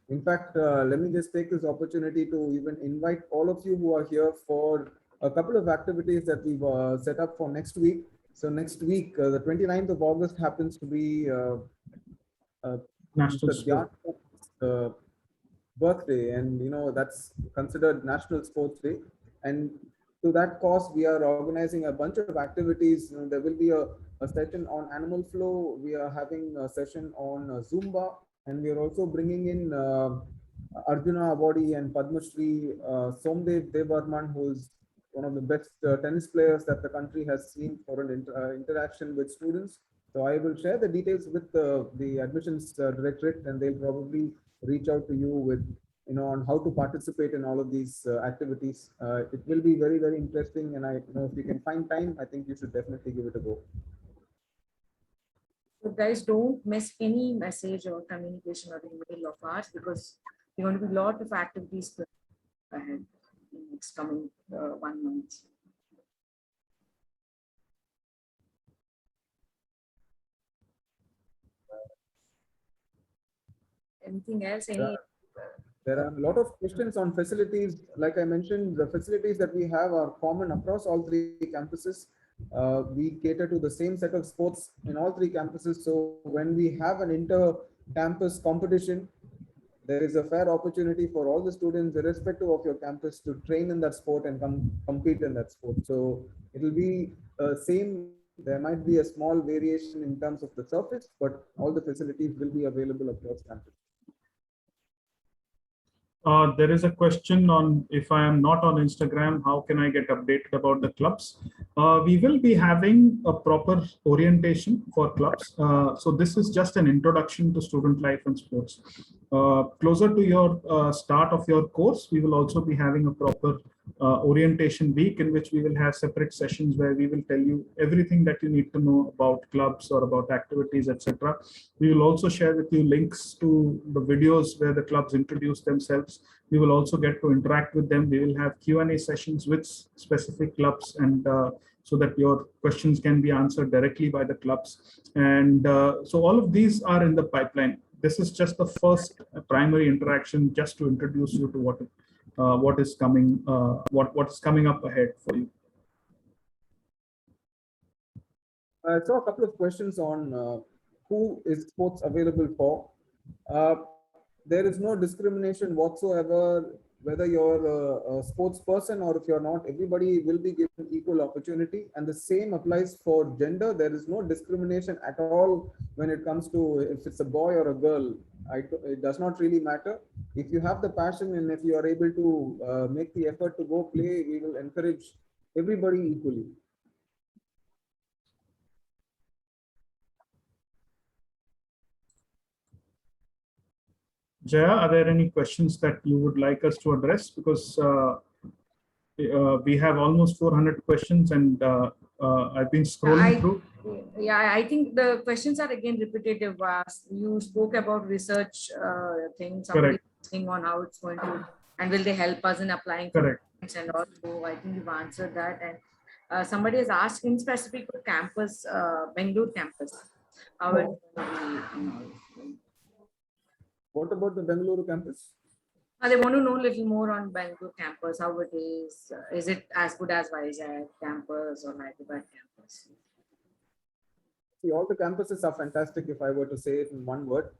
In fact, let me just take this opportunity to even invite all of you who are here for a couple of activities that we've set up for next week. So next week, the 29th of August happens to be National birthday, and that's considered National Sports Day. And to that cause, we are organizing a bunch of activities. There will be a session on animal flow. We are having a session on Zumba. And we are also bringing in Arjuna awardee and Padma Shri Somdev Devarman, who is one of the best tennis players that the country has seen for an interaction with students. So I will share the details with the admissions directorate, and they'll probably reach out to you with, on how to participate in all of these activities. It will be very, very interesting. And if you can find time, I think you should definitely give it a go. So guys, don't miss any message or communication or email of ours, because there are going to be a lot of activities ahead in the next coming 1 month. Anything else? There are a lot of questions on facilities. Like I mentioned, the facilities that we have are common across all 3 campuses. We cater to the same set of sports in all 3 campuses. So when we have an inter-campus competition, there is a fair opportunity for all the students, irrespective of your campus, to train in that sport and compete in that sport. So it will be same. There might be a small variation in terms of the surface, but all the facilities will be available across campus. There is a question on, if I am not on Instagram, how can I get updated about the clubs? We will be having a proper orientation for clubs. So this is just an introduction to student life and sports. Closer to your start of your course, we will also be having a proper orientation week, in which we will have separate sessions where we will tell you everything that you need to know about clubs or about activities, etc. We will also share with you links to the videos where the clubs introduce themselves. We will also get to interact with them. We will have Q&A sessions with specific clubs, and so that your questions can be answered directly by the clubs. And so all of these are in the pipeline. This is just the first primary interaction, just to introduce you to what is coming up ahead for you. I saw a couple of questions on who is sports available for. There is no discrimination whatsoever, whether you're a sports person or if you're not. Everybody will be given equal opportunity, and the same applies for gender. There is no discrimination at all when it comes to if it's a boy or a girl. It does not really matter. If you have the passion and if you are able to make the effort to go play, we will encourage everybody equally. Jaya, are there any questions that you would like us to address? Because we have almost 400 questions, and I've been scrolling through. Yeah, I think the questions are again repetitive. You spoke about research things, somebody asking on how it's going to, and will they help us in applying for grants and all. So I think you've answered that. And somebody has asked in specific for campus, Bangalore campus, how it What about the Bengaluru campus? They want to know a little more on Bangalore campus, how it is. Is it as good as Vizag campus or Hyderabad campus? See, all the campuses are fantastic, if I were to say it in one word.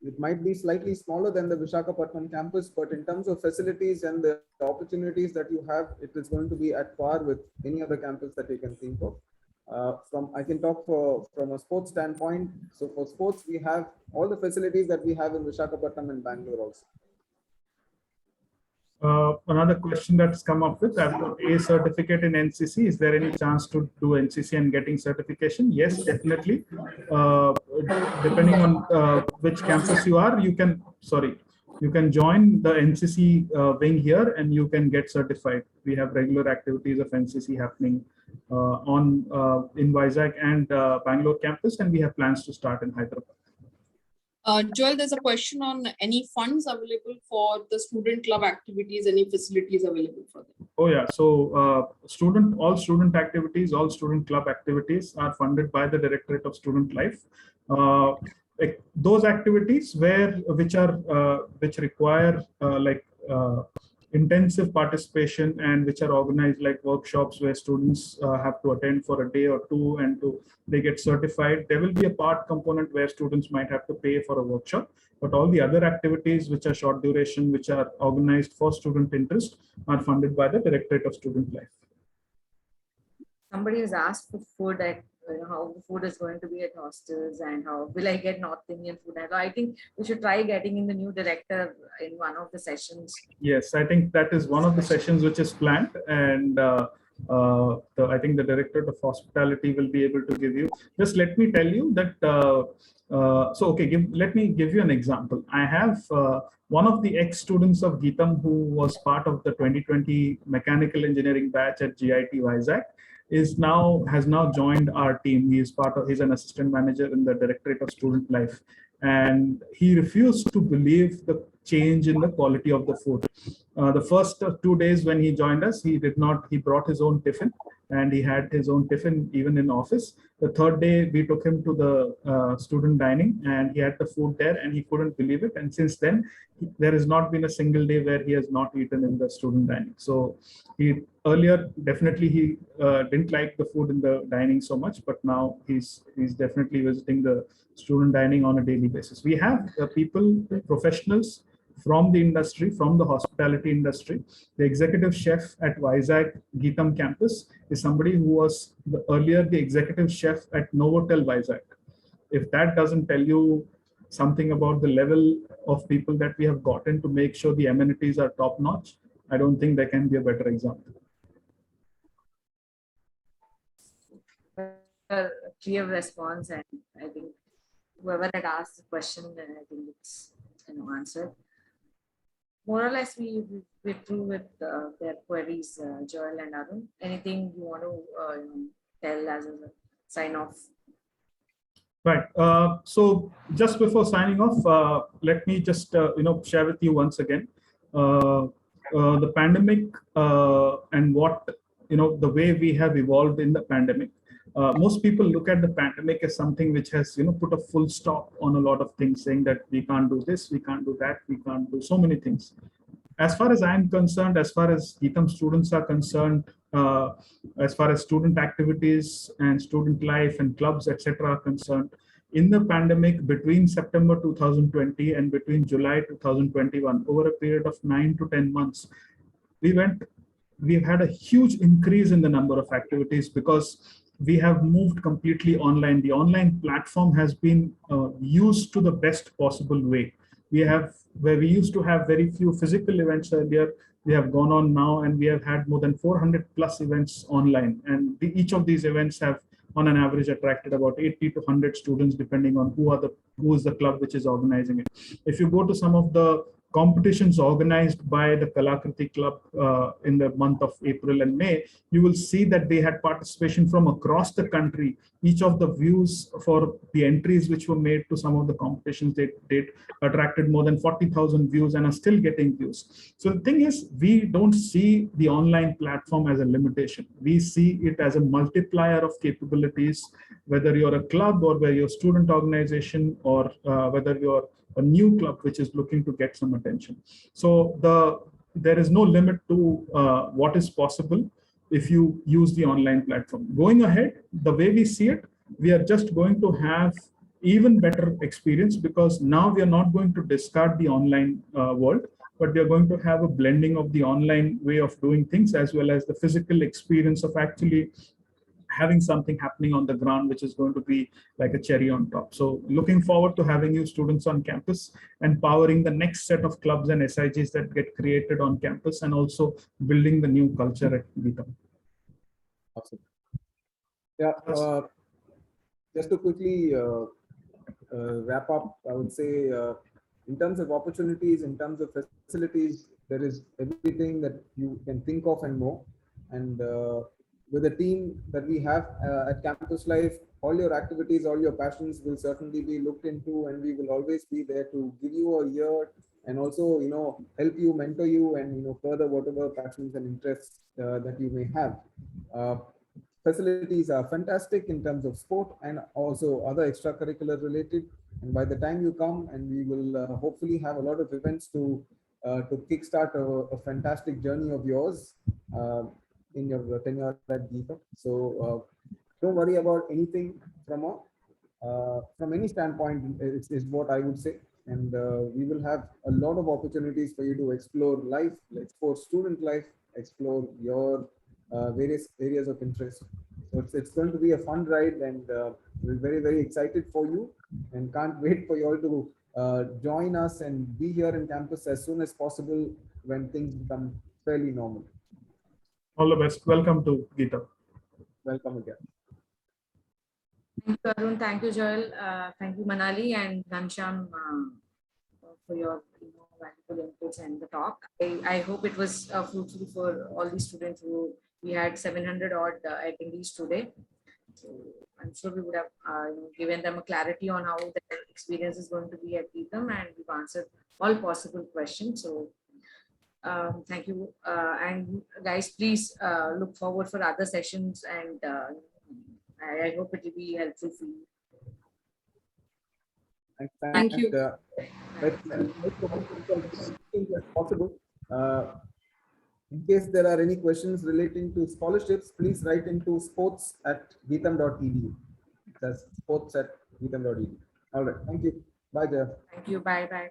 It might be slightly smaller than the Visakhapatnam campus, but in terms of facilities and the opportunities that you have, it is going to be at par with any other campus that you can think of. I can talk from a sports standpoint. So for sports, we have all the facilities that we have in Visakhapatnam and Bangalore also. Another question that's come up with, I've got a certificate in NCC. Is there any chance to do NCC and getting certification? Yes, definitely. Depending on which campus you are, you can join the NCC wing here and you can get certified. We have regular activities of NCC happening in Vizag and Bangalore campus, and we have plans to start in Hyderabad. Joel, there's a question on any funds available for the student club activities, any facilities available for them? Oh yeah, so all student activities, all student club activities are funded by the Directorate of Student Life. Those activities which require intensive participation and which are organized like workshops where students have to attend for a day or two and they get certified. There will be a part component where students might have to pay for a workshop, but all the other activities which are short duration, which are organized for student interest, are funded by the Directorate of Student Life. Somebody has asked for food, how the food is going to be at hostels and how will I get North Indian food. I think we should try getting in the new director in one of the sessions. Yes, I think that is one of the sessions which is planned, and I think the Directorate of Hospitality will be able to give you. Just let me tell you that. Let me give you an example. I have one of the ex-students of Geetam who was part of the 2020 mechanical engineering batch at GIT Vizag. Has now joined our team. He's an assistant manager in the Directorate of Student Life, and he refused to believe the change in the quality of the food. The first 2 days when he joined us, he brought his own tiffin, and he had his own tiffin even in office. The third day, we took him to the student dining, and he had the food there, and he couldn't believe it. And since then, there has not been a single day where he has not eaten in the student dining. So earlier, definitely he didn't like the food in the dining so much, but now he's definitely visiting the student dining on a daily basis. We have professionals from the industry, from the hospitality industry. The executive chef at Vizag Geetam campus is somebody who was earlier the executive chef at Novotel Vizag. If that doesn't tell you something about the level of people that we have gotten to make sure the amenities are top notch, I don't think there can be a better example. A clear response, and I think whoever had asked the question, then I think it's answered. more or less we're through with their queries, Joel and Arun. Anything you want to tell as a sign off? Right. So just before signing off, let me just share with you once again the pandemic and what the way we have evolved in the pandemic. Most people look at the pandemic as something which has put a full stop on a lot of things, saying that we can't do this, we can't do that, we can't do so many things. As far as I'm concerned, as far as GITAM students are concerned, as far as student activities and student life and clubs, etc. are concerned, in the pandemic between September 2020 and between July 2021, over a period of 9 to 10 months, we've had a huge increase in the number of activities because we have moved completely online. The online platform has been used to the best possible way. Where we used to have very few physical events earlier, we have gone on now and we have had more than 400 plus events online. And each of these events have on an average attracted about 80 to 100 students, depending on who is the club which is organizing it. If you go to some of the competitions organized by the Kalakriti Club in the month of April and May, you will see that they had participation from across the country. Each of the views for the entries which were made to some of the competitions they did attracted more than 40,000 views and are still getting views. So the thing is, we don't see the online platform as a limitation. We see it as a multiplier of capabilities, whether you're a club or whether you're a student organization or whether you're a new club which is looking to get some attention. So there is no limit to what is possible if you use the online platform. Going ahead, the way we see it, we are just going to have even better experience, because now we are not going to discard the online world, but we are going to have a blending of the online way of doing things as well as the physical experience of actually having something happening on the ground, which is going to be like a cherry on top. So looking forward to having you students on campus and powering the next set of clubs and SIGs that get created on campus, and also building the new culture at GITAM. Awesome. Yeah, just to quickly wrap up, I would say in terms of opportunities, in terms of facilities, there is everything that you can think of and more. And with the team that we have at Campus Life, all your activities, all your passions will certainly be looked into, and we will always be there to give you a ear and also, help you, mentor you, and, further whatever passions and interests that you may have. Facilities are fantastic in terms of sport and also other extracurricular related. And by the time you come, and we will hopefully have a lot of events to kickstart a fantastic journey of yours in your tenure at GITAM. So don't worry about anything from any standpoint, is what I would say. And we will have a lot of opportunities for you to explore life, explore student life, explore your various areas of interest. So it's going to be a fun ride, and we're very, very excited for you and can't wait for you all to join us and be here in campus as soon as possible when things become fairly normal. All the best. Welcome to GITAM. Welcome again. Thank you, Arun. Thank you, Joel. Thank you, Manali and Ghanshyam, for your valuable inputs and the talk. I hope it was fruitful for all the students who we had 700 odd attendees today. So I'm sure we would have given them a clarity on how the experience is going to be at GITAM, and we've answered all possible questions. So thank you. And guys, please look forward for other sessions, and I hope it will be helpful for you. Thank you. Possible. In case there are any questions relating to scholarships, please write into sports@gitam.edu. That's sports@gitam.edu. All right. Thank you. Bye, Jeff. Thank you. Bye. Bye.